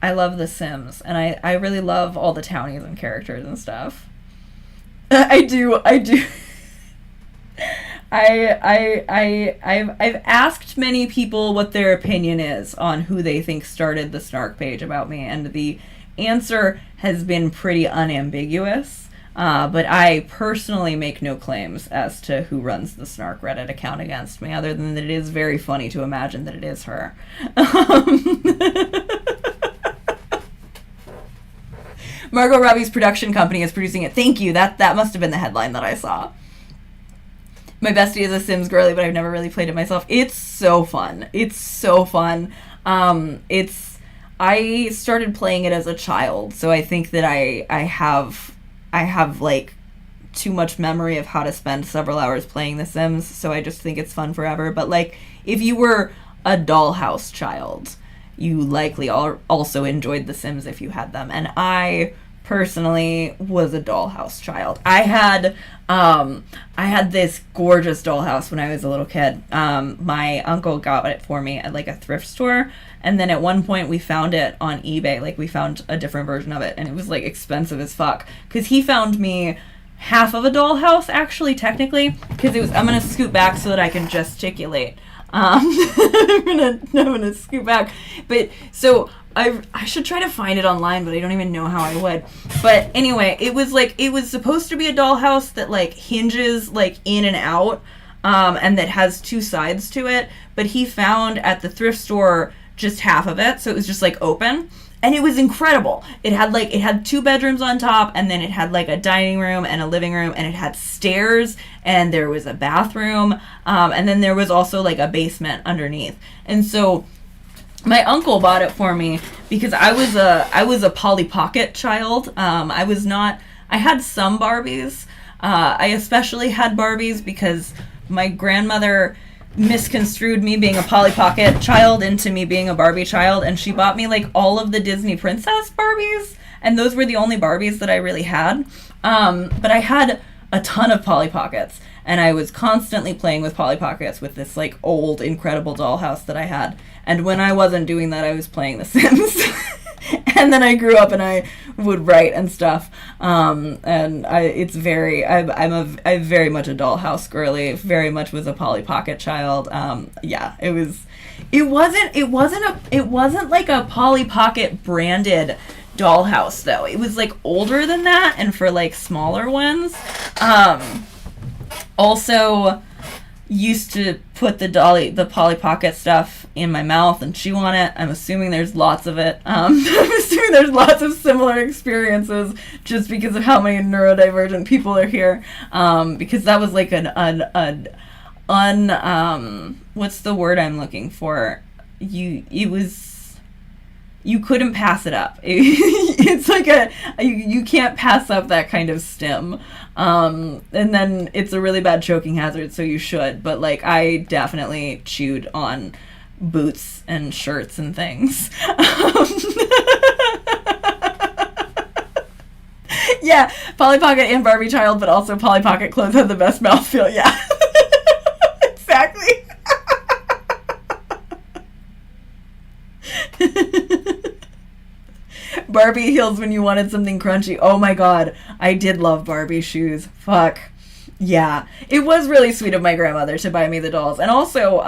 The Sims, and I really love all the townies and characters and stuff. I do. I've asked many people what their opinion is on who they think started the snark page about me and the answer has been pretty unambiguous. But I personally make no claims as to who runs the Snark Reddit account against me, other than that it is very funny to imagine that it is her. Margot Robbie's production company is producing it. Thank you. That must have been the headline that I saw. My bestie is a Sims girly, but I've never really played it myself. It's so fun. It's so fun. I started playing it as a child, so I think that I have like too much memory of how to spend several hours playing The Sims, so I just think it's fun forever. But like, if you were a Dollhouse child, you likely also enjoyed The Sims if you had them. And I personally was a Dollhouse child. I had this gorgeous dollhouse when I was a little kid. My uncle got it for me at like a thrift store, and then at one point we found it on eBay. Like, we found a different version of it, and it was like expensive as fuck, because he found me half of a dollhouse, actually, technically, because it was. I'm gonna scoot back so that I can gesticulate. I'm gonna scoot back. But so I should try to find it online, but I don't even know how I would. But anyway, it was supposed to be a dollhouse that like hinges like in and out, and that has two sides to it. But he found at the thrift store just half of it, so it was just like open. And it was incredible. It had 2 bedrooms on top, and then it had like a dining room and a living room, and it had stairs, and there was a bathroom, and then there was also like a basement underneath. And so my uncle bought it for me because I was a Polly Pocket child. I had some Barbies. I especially had Barbies because my grandmother misconstrued me being a Polly Pocket child into me being a Barbie child, and she bought me like all of the Disney princess Barbies, and those were the only Barbies that I really had. But I had a ton of Polly Pockets, and I was constantly playing with Polly Pockets with this like old incredible dollhouse that I had. And when I wasn't doing that, I was playing The Sims. And then I grew up and I would write and stuff. I'm very much a dollhouse girly. Very much was a Polly Pocket child. It wasn't like a Polly Pocket branded dollhouse though. It was like older than that, and for like smaller ones. Also used to put the Polly Pocket stuff in my mouth and chew on it. I'm assuming there's lots of it. I'm assuming there's lots of similar experiences just because of how many neurodivergent people are here. Because that was like what's the word I'm looking for? You couldn't pass it up. It's like you can't pass up that kind of stim. And then it's a really bad choking hazard, so you should. But like, I definitely chewed on boots and shirts and things. Yeah, Polly Pocket and Barbie child, but also Polly Pocket clothes have the best mouthfeel. Yeah. Exactly. Barbie heels when you wanted something crunchy. Oh my god, I did love Barbie shoes. Fuck. Yeah. It was really sweet of my grandmother to buy me the dolls. And also,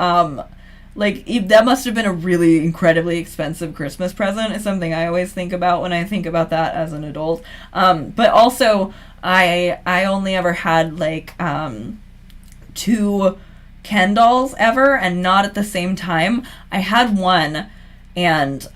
that must have been a really incredibly expensive Christmas present, is something I always think about when I think about that as an adult. But also, I only ever had, 2 Ken dolls ever, and not at the same time. I had one, and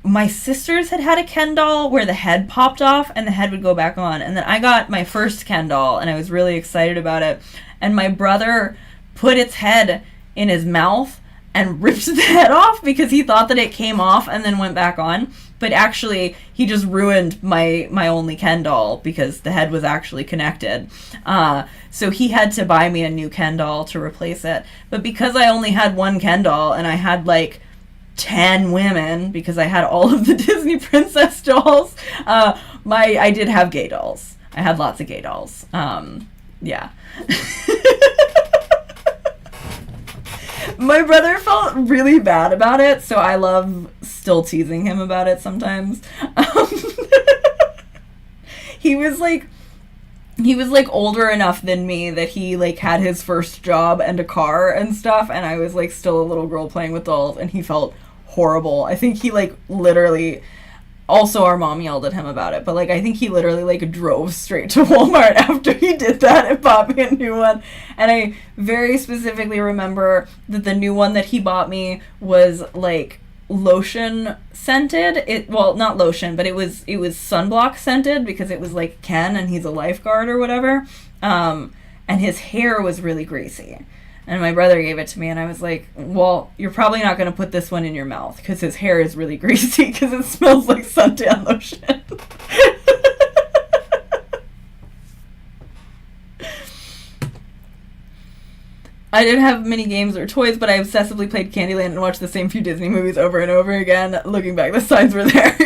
my sisters had a Ken doll where the head popped off and the head would go back on. And then I got my first Ken doll, and I was really excited about it. And my brother put its head in his mouth and ripped the head off because he thought that it came off and then went back on. But actually, he just ruined my only Ken doll because the head was actually connected. So he had to buy me a new Ken doll to replace it. But because I only had one Ken doll and I had 10 women, because I had all of the Disney princess dolls, I did have gay dolls. I had lots of gay dolls. Yeah. My brother felt really bad about it, so I love still teasing him about it sometimes. He was older enough than me that he had his first job and a car and stuff, and I was still a little girl playing with dolls, and he felt horrible. I think he literally Also, our mom yelled at him about it, but like I think he literally like drove straight to Walmart after he did that and bought me a new one. And I very specifically remember that the new one that he bought me was like lotion scented. It, well, not lotion, but it was sunblock scented because it was like Ken and he's a lifeguard or whatever. And his hair was really greasy. And my brother gave it to me, and I was like, well, you're probably not going to put this one in your mouth because his hair is really greasy because it smells like suntan lotion. I didn't have many games or toys, but I obsessively played Candyland and watched the same few Disney movies over and over again. Looking back, the signs were there.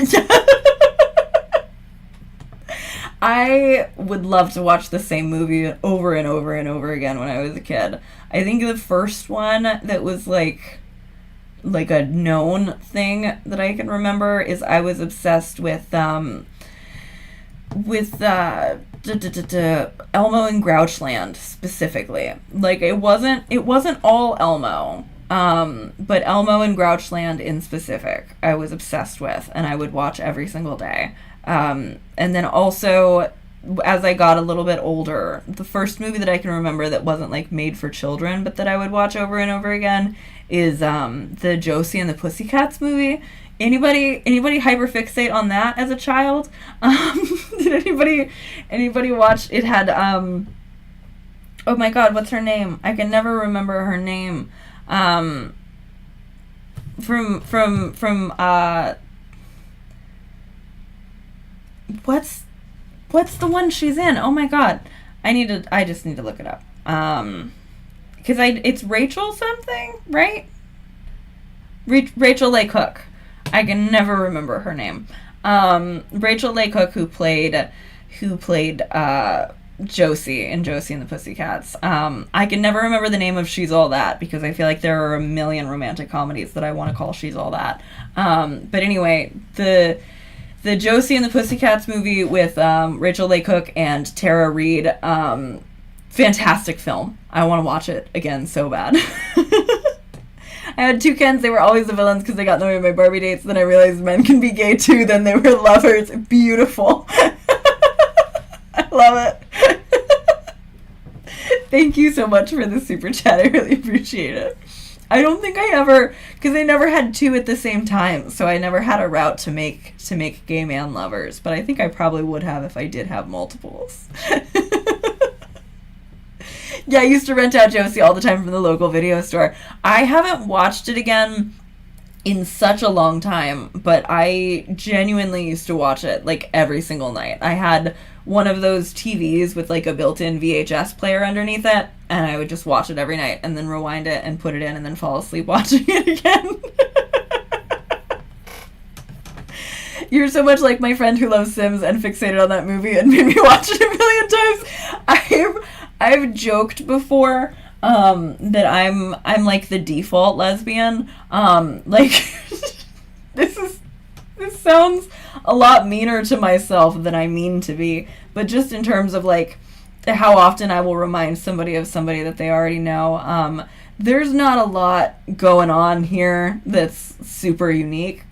I would love to watch the same movie over and over and over again when I was a kid. I think the first one that was like a known thing that I can remember is I was obsessed with Elmo in Grouchland specifically. Like it wasn't all Elmo. But Elmo in Grouchland in specific, I was obsessed with, and I would watch every single day. And then also, as I got a little bit older, the first movie that I can remember that wasn't like made for children, but that I would watch over and over again is the Josie and the Pussycats movie. Anybody hyperfixate on that as a child? Did anybody watch? It had oh my God, what's her name? I can never remember her name. From what's the one she's in? Oh my God, I just need to look it up. Because it's Rachel something, right? Rachel Leigh Cook. I can never remember her name. Rachel Leigh Cook, who played Josie in Josie and the Pussycats. I can never remember the name of She's All That because I feel like there are a million romantic comedies that I want to call She's All That. But anyway, the Josie and the Pussycats movie with Rachel Leigh Cook and Tara Reid, fantastic film. I want to watch it again so bad. I had two Kens. They were always the villains because they got in the way of my Barbie dates. Then I realized men can be gay too. Then they were lovers. Beautiful. I love it. Thank you so much for the super chat. I really appreciate it. I don't think I ever, because I never had two at the same time, so I never had a route to make gay man lovers. But I think I probably would have if I did have multiples. Yeah, I used to rent out Josie all the time from the local video store. I haven't watched it again in such a long time, but I genuinely used to watch it like every single night. I had one of those TVs with like a built-in VHS player underneath it, and I would just watch it every night and then rewind it and put it in and then fall asleep watching it again. You're so much like my friend who loves Sims and fixated on that movie and made me watch it a million times. I've joked before that I'm like the default lesbian. Like this sounds a lot meaner to myself than I mean to be, but just in terms of like how often I will remind somebody of somebody that they already know. There's not a lot going on here that's super unique.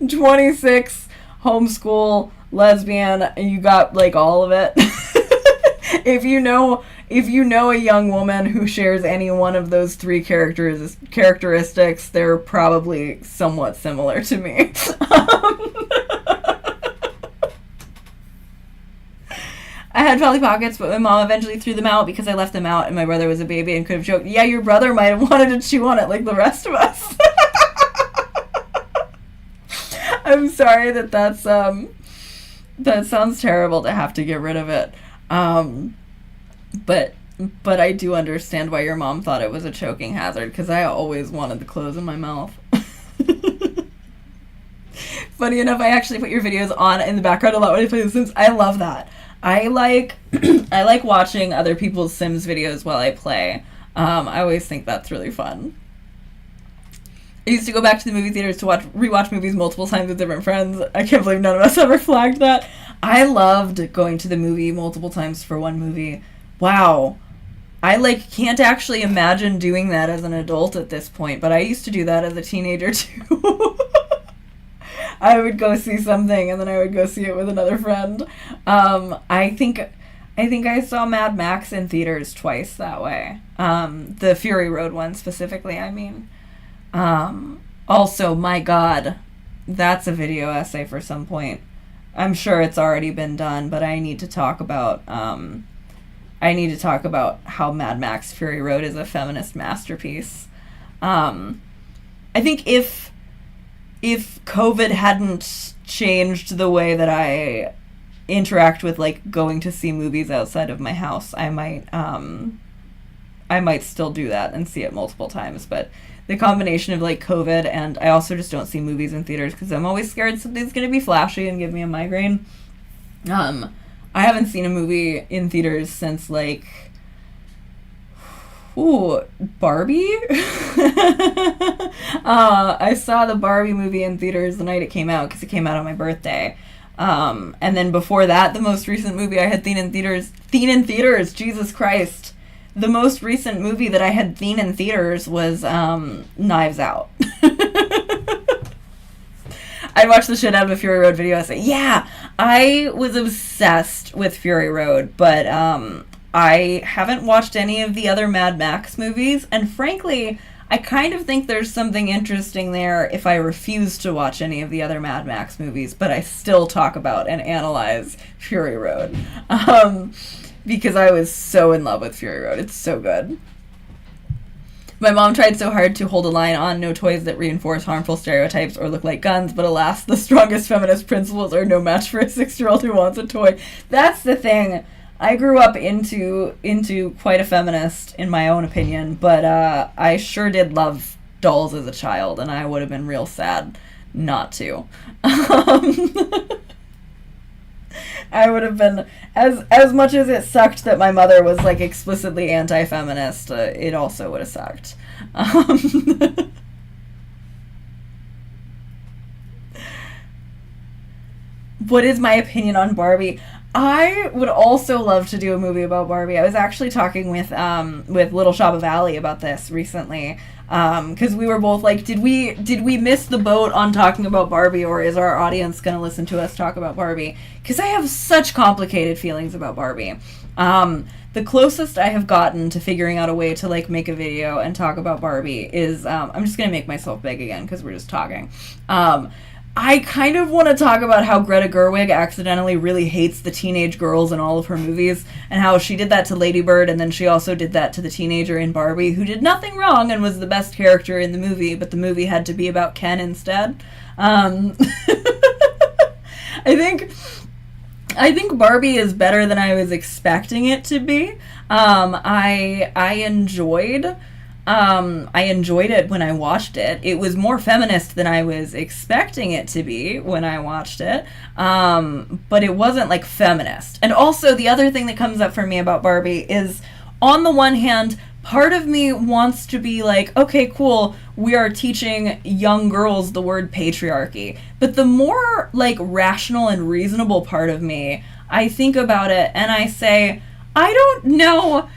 26, homeschool, lesbian, you got like all of it. If you know a young woman who shares any one of those three characteristics, they're probably somewhat similar to me. I had Polly Pockets, but my mom eventually threw them out because I left them out and my brother was a baby and could have joked, yeah, your brother might have wanted to chew on it like the rest of us. I'm sorry that sounds terrible to have to get rid of it. But I do understand why your mom thought it was a choking hazard, because I always wanted the clothes in my mouth. Funny enough, I actually put your videos on in the background a lot when I play The Sims. I love that. I like watching other people's Sims videos while I play. I always think that's really fun. I used to go back to the movie theaters to rewatch movies multiple times with different friends. I can't believe none of us ever flagged that. I loved going to the movie multiple times for one movie. Wow. I like can't actually imagine doing that as an adult at this point, but I used to do that as a teenager too. I would go see something and then I would go see it with another friend. I think I saw Mad Max in theaters twice that way. The Fury Road one specifically, I mean. Also, my God, that's a video essay for some point. I'm sure it's already been done, but I need to talk about how Mad Max Fury Road is a feminist masterpiece. I think if COVID hadn't changed the way that I interact with like going to see movies outside of my house, I might still do that and see it multiple times. But the combination of like COVID and I also just don't see movies in theaters because I'm always scared something's gonna be flashy and give me a migraine. I haven't seen a movie in theaters since like Barbie. I saw the Barbie movie in theaters the night it came out because it came out on my birthday. And then before that, the most recent movie I had seen in theaters, Jesus Christ. The most recent movie that I had seen in theaters was Knives Out. I watched the shit out of a Fury Road video essay. Yeah, I was obsessed with Fury Road, but I haven't watched any of the other Mad Max movies, and frankly, I kind of think there's something interesting there if I refuse to watch any of the other Mad Max movies, but I still talk about and analyze Fury Road. Because I was so in love with Fury Road. It's so good. My mom tried so hard to hold a line on no toys that reinforce harmful stereotypes or look like guns, but alas, the strongest feminist principles are no match for a 6-year-old who wants a toy. That's the thing. I grew up into quite a feminist, in my own opinion, but I sure did love dolls as a child, and I would have been real sad not to. I would have been, as much as it sucked that my mother was like explicitly anti-feminist, it also would have sucked. What is my opinion on Barbie? I would also love to do a movie about Barbie. I was actually talking with Little Shop of Alley about this recently, because we were both like, did we miss the boat on talking about Barbie, or is our audience going to listen to us talk about Barbie? Because I have such complicated feelings about Barbie. The closest I have gotten to figuring out a way to like make a video and talk about Barbie is I'm just going to make myself big again because we're just talking. I kind of want to talk about how Greta Gerwig accidentally really hates the teenage girls in all of her movies, and how she did that to Lady Bird, and then she also did that to the teenager in Barbie, who did nothing wrong and was the best character in the movie, but the movie had to be about Ken instead. I think Barbie is better than I was expecting it to be. I enjoyed it when I watched it. It was more feminist than I was expecting it to be when I watched it. But it wasn't like feminist. And also the other thing that comes up for me about Barbie is, on the one hand, part of me wants to be like, okay, cool, we are teaching young girls the word patriarchy. But the more like rational and reasonable part of me, I think about it and I say, I don't know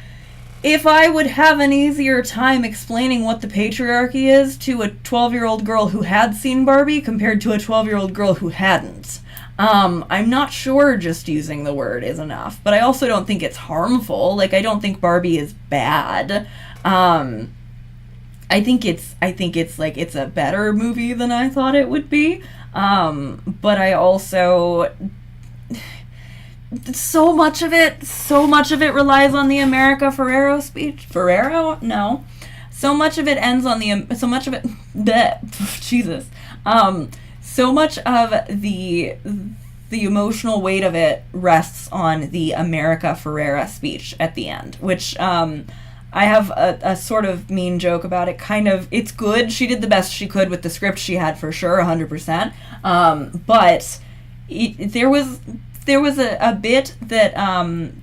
if I would have an easier time explaining what the patriarchy is to a 12-year-old girl who had seen Barbie compared to a 12-year-old girl who hadn't. I'm not sure just using the word is enough, but I also don't think it's harmful. Like, I don't think Barbie is bad. I think it's like, it's a better movie than I thought it would be. But I also, so much of it relies on the America Ferrero speech. Ferrero? No. So much of it ends on so much of it, Jesus. So much of the emotional weight of it rests on the America Ferrera speech at the end, which I have a sort of mean joke about it. Kind of, it's good. She did the best she could with the script she had, for sure, 100%. But there was a bit that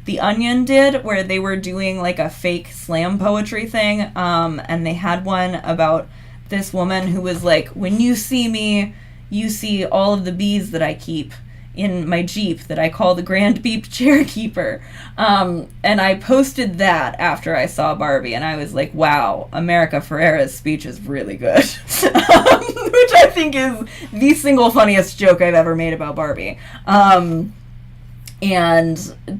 The Onion did where they were doing like a fake slam poetry thing, and they had one about this woman who was like, when you see me, you see all of the bees that I keep in my Jeep that I call the Grand Beep Chairkeeper. And I posted that after I saw Barbie, and I was like, wow, America Ferrera's speech is really good. Which I think is the single funniest joke I've ever made about Barbie. And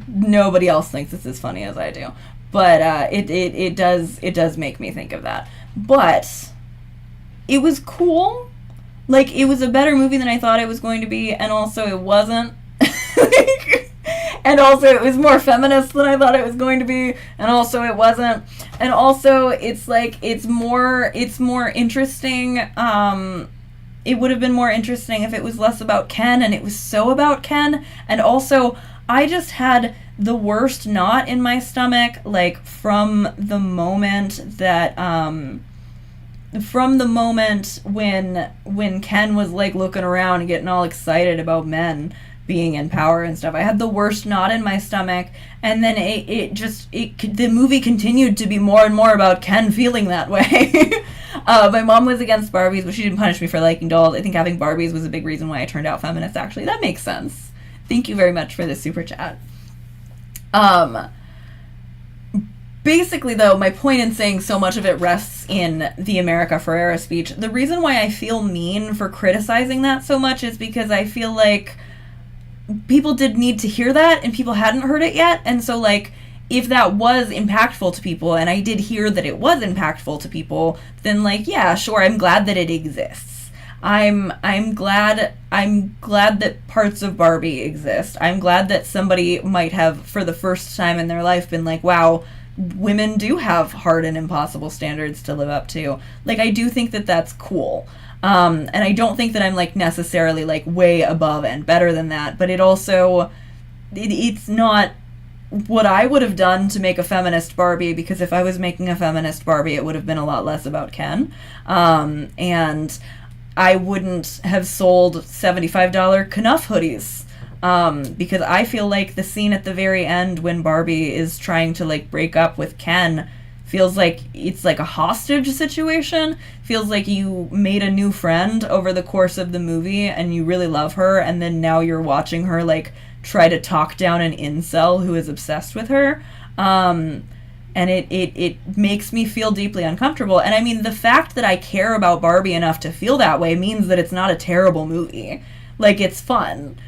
nobody else thinks it's as funny as I do. But it does make me think of that. But it was cool. Like, it was a better movie than I thought it was going to be, and also it wasn't. And also it was more feminist than I thought it was going to be, and also it wasn't. And also it's like, it's more interesting. It would have been more interesting if it was less about Ken, and it was so about Ken. And also, I just had the worst knot in my stomach, like, from the moment when Ken was, like, looking around and getting all excited about men being in power and stuff. I had the worst knot in my stomach, and then the movie continued to be more and more about Ken feeling that way. My mom was against Barbies, but she didn't punish me for liking dolls. I think having Barbies was a big reason why I turned out feminist, actually. That makes sense. Thank you very much for this super chat. Basically, though, my point in saying so much of it rests in the America Ferrera speech. The reason why I feel mean for criticizing that so much is because I feel like people did need to hear that, and people hadn't heard it yet. And so, like, if that was impactful to people, and I did hear that it was impactful to people, then, like, yeah, sure, I'm glad that it exists. I'm glad that parts of Barbie exist. I'm glad that somebody might have, for the first time in their life, been like, wow, women do have hard and impossible standards to live up to. Like, I do think that that's cool. And I don't think that I'm, like, necessarily, like, way above and better than that, but it also, it's not what I would have done to make a feminist Barbie, because if I was making a feminist Barbie, it would have been a lot less about Ken. And I wouldn't have sold $75 Knuff hoodies. Because I feel like the scene at the very end when Barbie is trying to, like, break up with Ken feels like it's like a hostage situation. Feels like you made a new friend over the course of the movie and you really love her, and then now you're watching her, like, try to talk down an incel who is obsessed with her. And it makes me feel deeply uncomfortable. And I mean, the fact that I care about Barbie enough to feel that way means that it's not a terrible movie. Like, it's fun.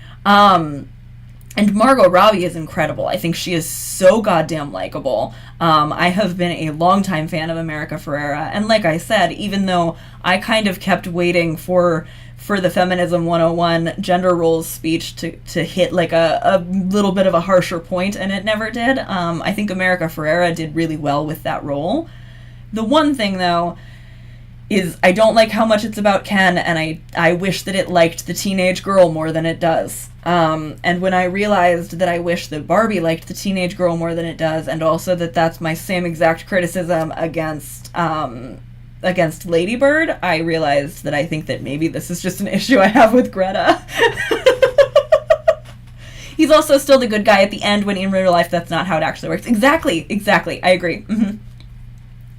And Margot Robbie is incredible. I think she is so goddamn likable. I have been a longtime fan of America Ferrera, and like I said, even though I kind of kept waiting for the Feminism 101 gender roles speech to hit, like, a little bit of a harsher point, and it never did, I think America Ferrera did really well with that role. The one thing, though, is I don't like how much it's about Ken, and I wish that it liked the teenage girl more than it does. And when I realized that I wish that Barbie liked the teenage girl more than it does, and also that that's my same exact criticism against Lady Bird, I realized that I think that maybe this is just an issue I have with Greta. He's also still the good guy at the end, when in real life that's not how it actually works. Exactly. I agree. Mm-hmm.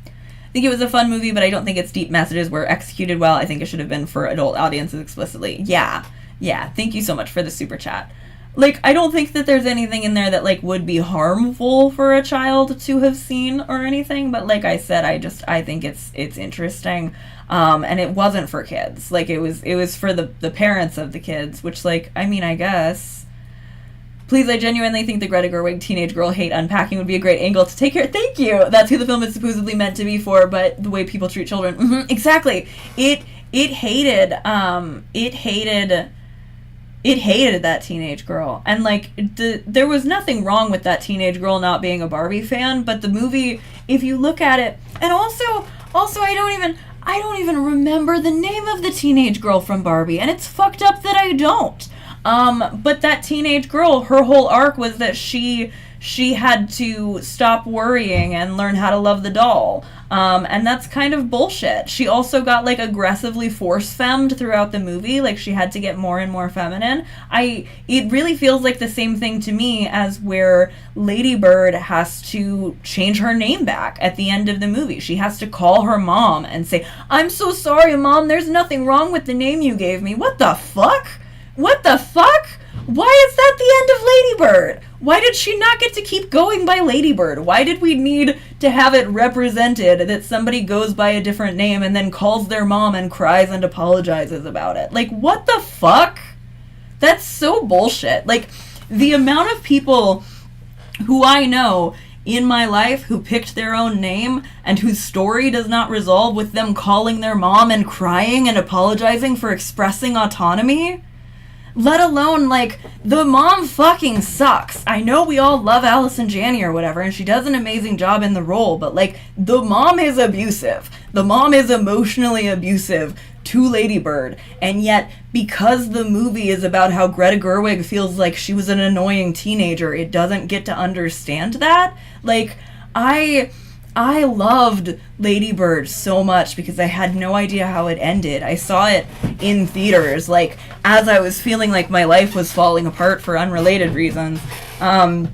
I think it was a fun movie, but I don't think its deep messages were executed well. I think it should have been for adult audiences explicitly. Yeah. Thank you so much for the super chat. Like, I don't think that there's anything in there that, like, would be harmful for a child to have seen or anything, but like I said, I think it's interesting. And it wasn't for kids. Like, it was for the parents of the kids, which, like, I mean, I guess. Please, I genuinely think the Greta Gerwig teenage girl hate unpacking would be a great angle to take here. Thank you! That's who the film is supposedly meant to be for, but the way people treat children. Mm-hmm, exactly! It hated that teenage girl. And, like, there was nothing wrong with that teenage girl not being a Barbie fan, but the movie, if you look at it, and also I don't even remember the name of the teenage girl from Barbie, and it's fucked up that I don't. But that teenage girl, her whole arc was that she had to stop worrying and learn how to love the doll. And that's kind of bullshit. She also got, like, aggressively force-femmed throughout the movie. Like, she had to get more and more feminine. It really feels like the same thing to me as where Lady Bird has to change her name back at the end of the movie. She has to call her mom and say, "I'm so sorry, Mom, there's nothing wrong with the name you gave me." What the fuck? What the fuck? Why is that the end of Lady Bird? Why did she not get to keep going by Lady Bird? Why did we need to have it represented that somebody goes by a different name and then calls their mom and cries and apologizes about it? Like, what the fuck? That's so bullshit. Like, the amount of people who I know in my life who picked their own name and whose story does not resolve with them calling their mom and crying and apologizing for expressing autonomy, let alone, like, the mom fucking sucks. I know we all love Allison Janney or whatever, and she does an amazing job in the role, but, like, the mom is abusive. The mom is emotionally abusive to Lady Bird, and yet, because the movie is about how Greta Gerwig feels like she was an annoying teenager, it doesn't get to understand that. Like, I loved Lady Bird so much because I had no idea how it ended. I saw it in theaters, like, as I was feeling like my life was falling apart for unrelated reasons. And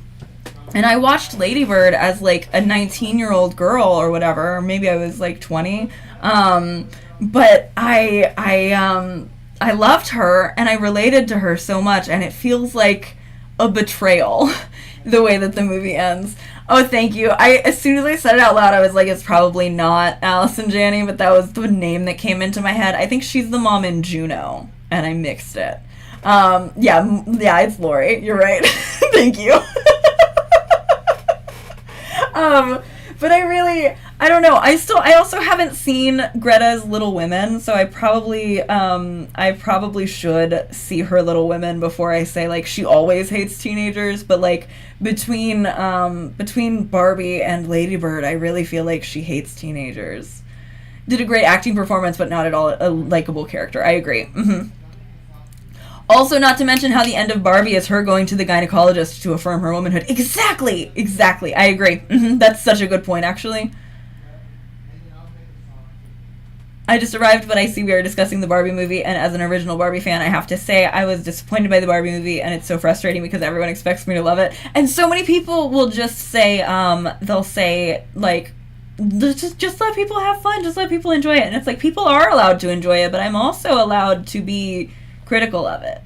I watched Lady Bird as, like, a 19-year-old girl or whatever, or maybe I was, like, 20. But I loved her, and I related to her so much, and it feels like a betrayal, the way that the movie ends. Oh, thank you. As soon as I said it out loud, I was like, it's probably not Allison Janney, but that was the name that came into my head. I think she's the mom in Juno, and I mixed it. Yeah, it's Lori. You're right. Thank you. But I don't know. I also haven't seen Greta's Little Women, so I probably should see her Little Women before I say, like, she always hates teenagers. But, like, between Barbie and Lady Bird, I really feel like she hates teenagers. Did a great acting performance, but not at all a likable character. I agree. Mm-hmm. Also, not to mention how the end of Barbie is her going to the gynecologist to affirm her womanhood. Exactly. I agree. Mm-hmm. That's such a good point, actually. I just arrived, but I see we are discussing the Barbie movie, and as an original Barbie fan, I have to say I was disappointed by the Barbie movie, and it's so frustrating because everyone expects me to love it. And so many people will just say, they'll say, like, just let people have fun, just let people enjoy it. And it's like, people are allowed to enjoy it, but I'm also allowed to be critical of it.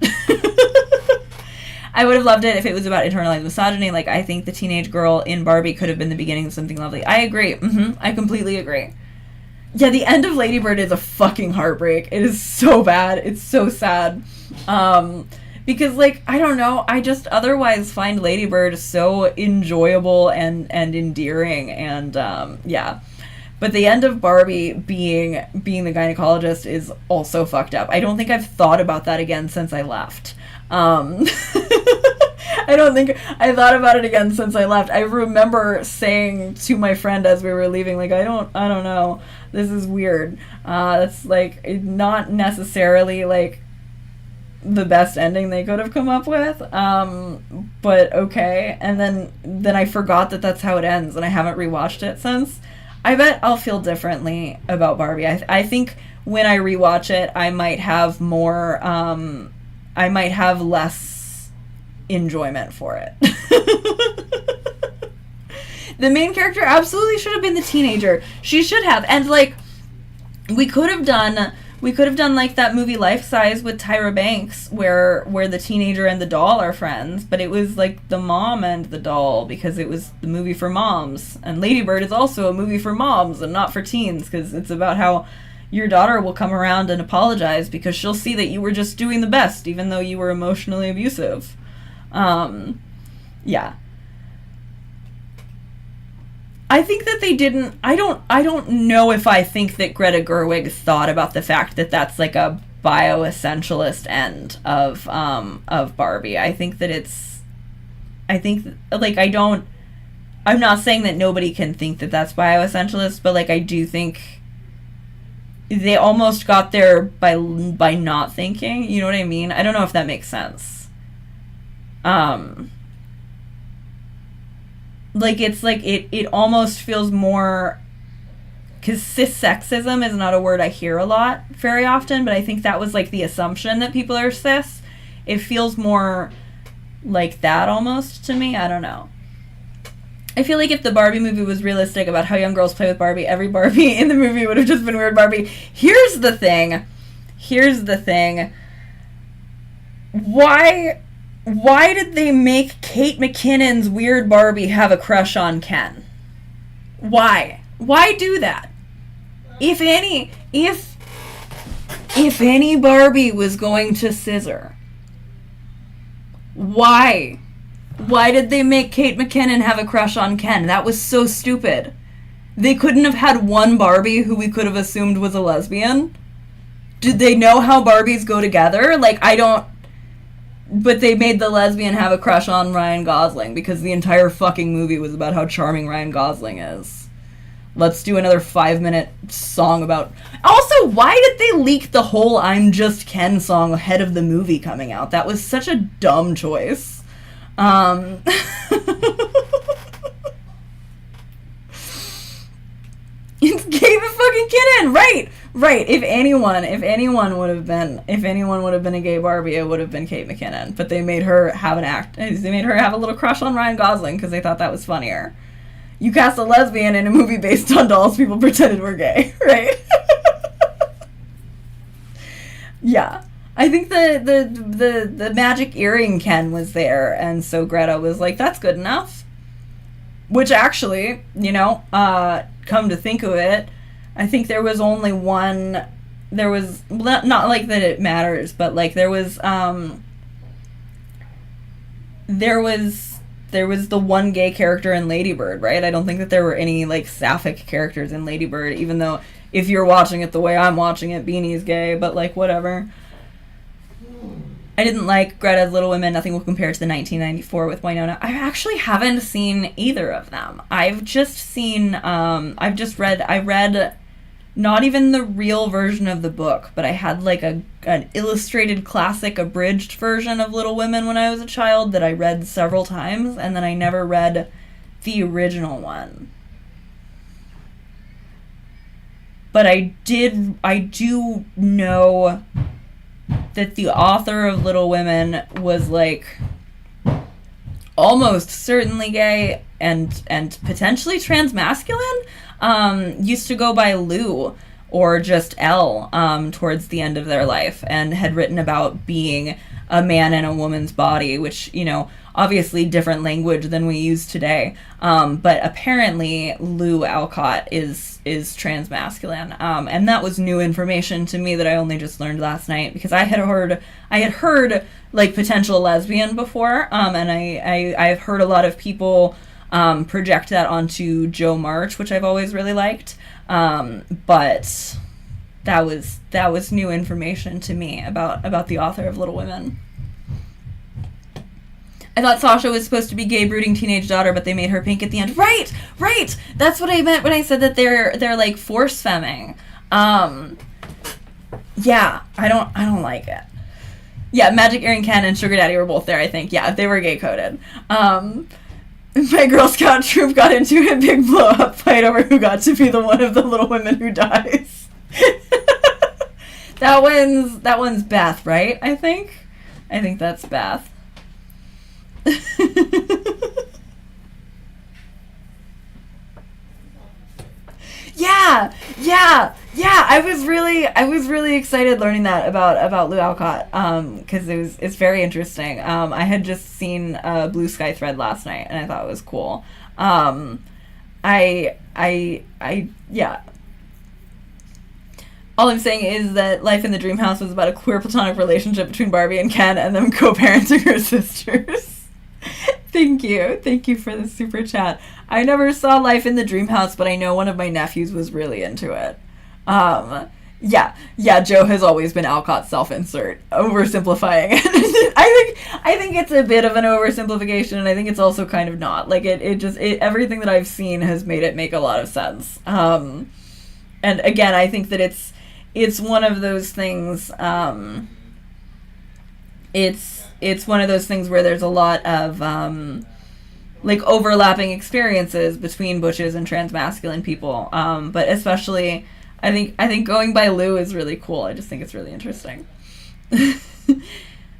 I would have loved it if it was about internalized misogyny. Like, I think the teenage girl in Barbie could have been the beginning of something lovely. I agree. I completely agree. Yeah, the end of Lady Bird is a fucking heartbreak. It is so bad. It's so sad. Because, like, I don't know, I just otherwise find Lady Bird so enjoyable and endearing, and, yeah. But the end of Barbie being the gynecologist is also fucked up. I don't think I've thought about that again since I left. I don't think I thought about it again since I left. I remember saying to my friend as we were leaving, like, I don't know. This is weird. That's, like, not necessarily, like, the best ending they could have come up with. But okay. And then I forgot that that's how it ends, and I haven't rewatched it since. I bet I'll feel differently about Barbie. I think when I rewatch it, I might have more, I might have less enjoyment for it. The main character absolutely should have been the teenager. She should have. And, like, we could have done like that movie Life Size with Tyra Banks where the teenager and the doll are friends, but it was like the mom and the doll because it was the movie for moms. And Lady Bird is also a movie for moms and not for teens because it's about how your daughter will come around and apologize because she'll see that you were just doing the best even though you were emotionally abusive. Yeah. I think that they didn't. I don't know if I think that Greta Gerwig thought about the fact that that's like a bioessentialist end of Barbie. I think that it's. I think like I don't. I'm not saying that nobody can think that that's bioessentialist, but like I do think they almost got there by not thinking. You know what I mean? I don't know if that makes sense. Like, it's like, it almost feels more, because cis-sexism is not a word I hear a lot very often, but I think that was, like, the assumption that people are cis. It feels more like that almost to me. I don't know. I feel like if the Barbie movie was realistic about how young girls play with Barbie, every Barbie in the movie would have just been Weird Barbie. Here's the thing. Why did they make Kate McKinnon's weird Barbie have a crush on Ken? Why? Why do that? If any Barbie was going to scissor, why? Why did they make Kate McKinnon have a crush on Ken? That was so stupid. They couldn't have had one Barbie who we could have assumed was a lesbian? Did they know how Barbies go together? Like, I don't... But they made the lesbian have a crush on Ryan Gosling because the entire fucking movie was about how charming Ryan Gosling is. Let's do another 5-minute song about... Also, why did they leak the whole I'm Just Ken song ahead of the movie coming out? That was such a dumb choice. It's Kate fucking McKinnon, right. If anyone would have been a gay Barbie, it would have been Kate McKinnon. But they made her have they made her have a little crush on Ryan Gosling because they thought that was funnier. You cast a lesbian in a movie based on dolls people pretended were gay, right? Yeah. I think the magic earring Ken was there, and so Greta was like, that's good enough. Which actually, come to think of it, I think there was only one, there was, not like that it matters, but like there was the one gay character in Lady Bird, right? I don't think that there were any like sapphic characters in Lady Bird, even though if you're watching it the way I'm watching it, Beanie's gay, but like whatever. I didn't like Greta's Little Women. Nothing will compare to the 1994 with Winona. I actually haven't seen either of them. I've just read not even the real version of the book, but I had like an illustrated classic abridged version of Little Women when I was a child that I read several times, and then I never read the original one. But I do know that the author of Little Women was like almost certainly gay and potentially transmasculine. Used to go by Lou or just L towards the end of their life, and had written about being a man in a woman's body, which, obviously different language than we use today. But apparently Lou Alcott is transmasculine. And that was new information to me that I only just learned last night, because I had heard like potential lesbian before. And I've heard a lot of people project that onto Jo March, which I've always really liked. But that was new information to me about the author of Little Women. I thought Sasha was supposed to be gay, brooding teenage daughter, but they made her pink at the end. Right. That's what I meant when I said that they're like force femming. Yeah, I don't like it. Yeah, Magic Earring Ken and Sugar Daddy were both there, I think. Yeah, they were gay coded. My Girl Scout troop got into a big blow up fight over who got to be the one of the Little Women who dies. That one's Beth, right? I think that's Beth. Yeah. I was really excited learning that about Lou Alcott, because it's very interesting. I had just seen Blue Sky Thread last night, and I thought it was cool. Yeah. All I'm saying is that Life in the Dream House was about a queer platonic relationship between Barbie and Ken, and them co-parenting her sisters. Thank you for the super chat. I never saw Life in the Dream House, but I know one of my nephews was really into it. Yeah, Joe has always been Alcott's self-insert, oversimplifying it. I think it's a bit of an oversimplification, and I think it's also kind of not. Like, everything that I've seen has made it make a lot of sense. And again, I think that it's one of those things, it's one of those things where there's a lot of like overlapping experiences between butches and transmasculine people, but especially I think going by Lou is really cool. I just think it's really interesting.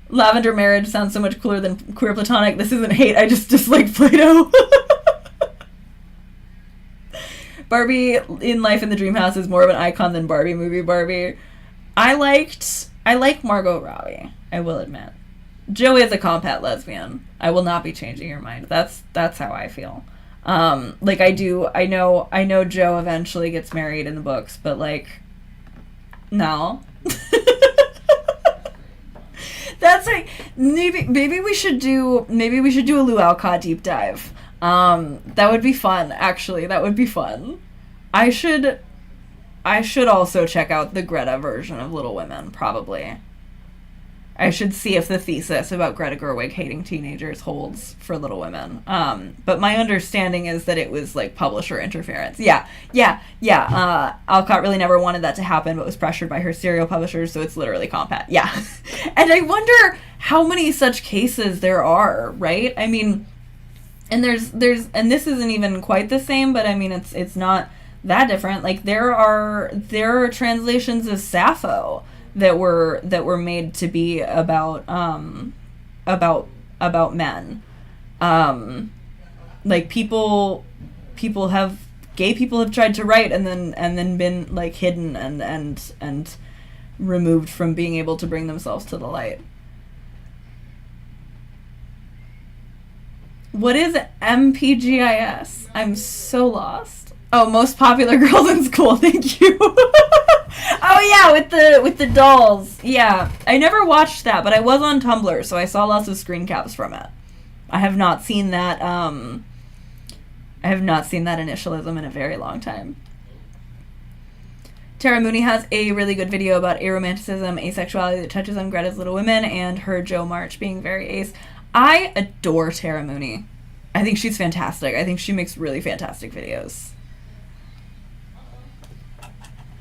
Lavender Marriage sounds so much cooler than Queer Platonic. This isn't hate, I just dislike Play-Doh. Barbie in Life in the Dream House is more of an icon than Barbie movie Barbie. I like Margot Robbie, I will admit. Joe is a compat lesbian. I will not be changing your mind. That's how I feel. Like I know Joe eventually gets married in the books, but like, no. That's like, maybe we should do a Lou Alcott deep dive. That would be fun, actually. That would be fun. I should also check out the Greta version of Little Women, probably. I should see if the thesis about Greta Gerwig hating teenagers holds for Little Women. But my understanding is that it was like publisher interference. Yeah. Alcott really never wanted that to happen, but was pressured by her serial publishers, so it's literally compat. Yeah. And I wonder how many such cases there are, right? I mean, and there's and this isn't even quite the same, but I mean it's not that different. Like there are translations of Sappho that were made to be about men. Like gay people have tried to write and then been like hidden and removed from being able to bring themselves to the light. What is MPGIS? I'm so lost. Oh, most popular girls in school. Thank you. Oh yeah, with the dolls. Yeah, I never watched that, but I was on Tumblr, so I saw lots of screen caps from it. I have not seen that. I have not seen that initialism in a very long time. Tara Mooney has a really good video about aromanticism, asexuality that touches on Greta's Little Women, and her Jo March being very ace. I adore Tara Mooney. I think she's fantastic. I think she makes really fantastic videos.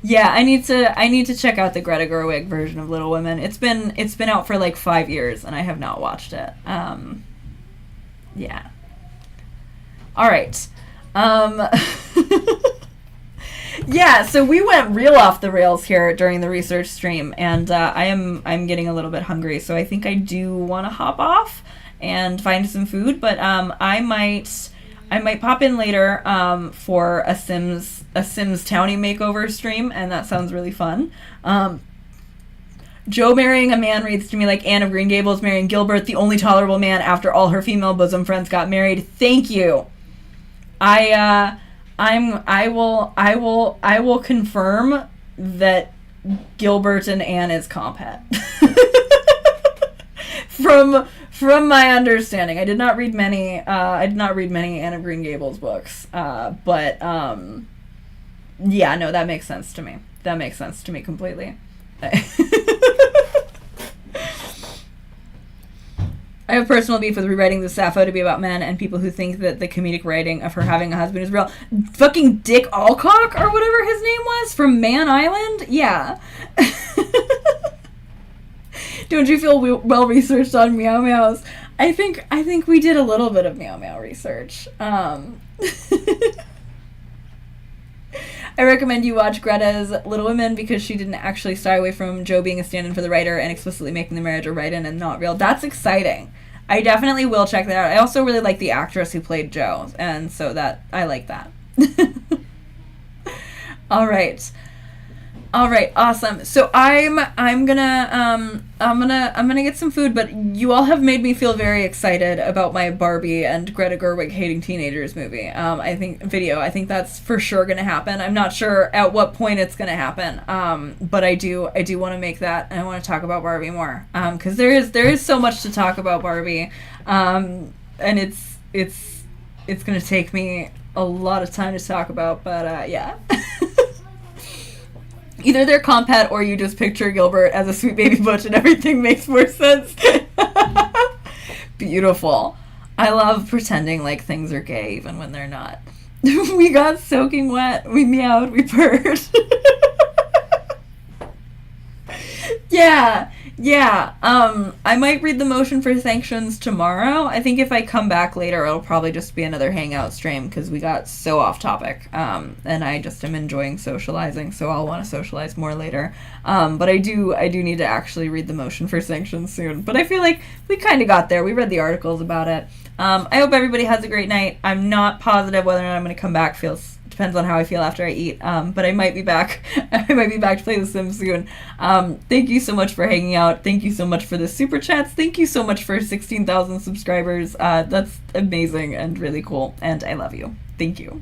Yeah, I need to check out the Greta Gerwig version of Little Women. It's been out for like 5 years and I have not watched it. Yeah. All right. Yeah, so we went real off the rails here during the research stream, and I'm getting a little bit hungry, so I think I do want to hop off and find some food, but I might pop in later for a Sims Townie makeover stream, and that sounds really fun. Joe marrying a man reads to me like Anne of Green Gables marrying Gilbert, the only tolerable man after all her female bosom friends got married. Thank you. I will confirm that Gilbert and Anne is compat. From my understanding, I did not read many Anne of Green Gables books, but yeah, no, that makes sense to me. That makes sense to me completely. I have personal beef with rewriting the Sappho to be about men and people who think that the comedic writing of her having a husband is real. Fucking Dick Alcock or whatever his name was from Man Island? Yeah. Don't you feel well researched on meow meows? I think we did a little bit of meow meow research. I recommend you watch Greta's Little Women because she didn't actually shy away from Joe being a stand-in for the writer and explicitly making the marriage a write-in and not real. That's exciting. I definitely will check that out. I also really like the actress who played Joe, and so that I like that. All right, awesome. So I'm gonna get some food, but you all have made me feel very excited about my Barbie and Greta Gerwig hating teenagers movie. I think that's for sure gonna happen. I'm not sure at what point it's gonna happen. But I do want to make that, and I want to talk about Barbie more. Because there is so much to talk about Barbie. And it's gonna take me a lot of time to talk about, but yeah. Either they're compat or you just picture Gilbert as a sweet baby butch and everything makes more sense. Beautiful. I love pretending like things are gay even when they're not. We got soaking wet. We meowed. We purred. Yeah. I might read the motion for sanctions tomorrow. I think if I come back later, it'll probably just be another hangout stream because we got so off topic. And I just am enjoying socializing, so I'll want to socialize more later. But I do need to actually read the motion for sanctions soon. But I feel like we kind of got there. We read the articles about it. I hope everybody has a great night. I'm not positive whether or not I'm going to come back depends on how I feel after I eat. But I might be back. I might be back to play The Sims soon. Thank you so much for hanging out. Thank you so much for the super chats. Thank you so much for 16,000 subscribers. That's amazing and really cool. And I love you. Thank you.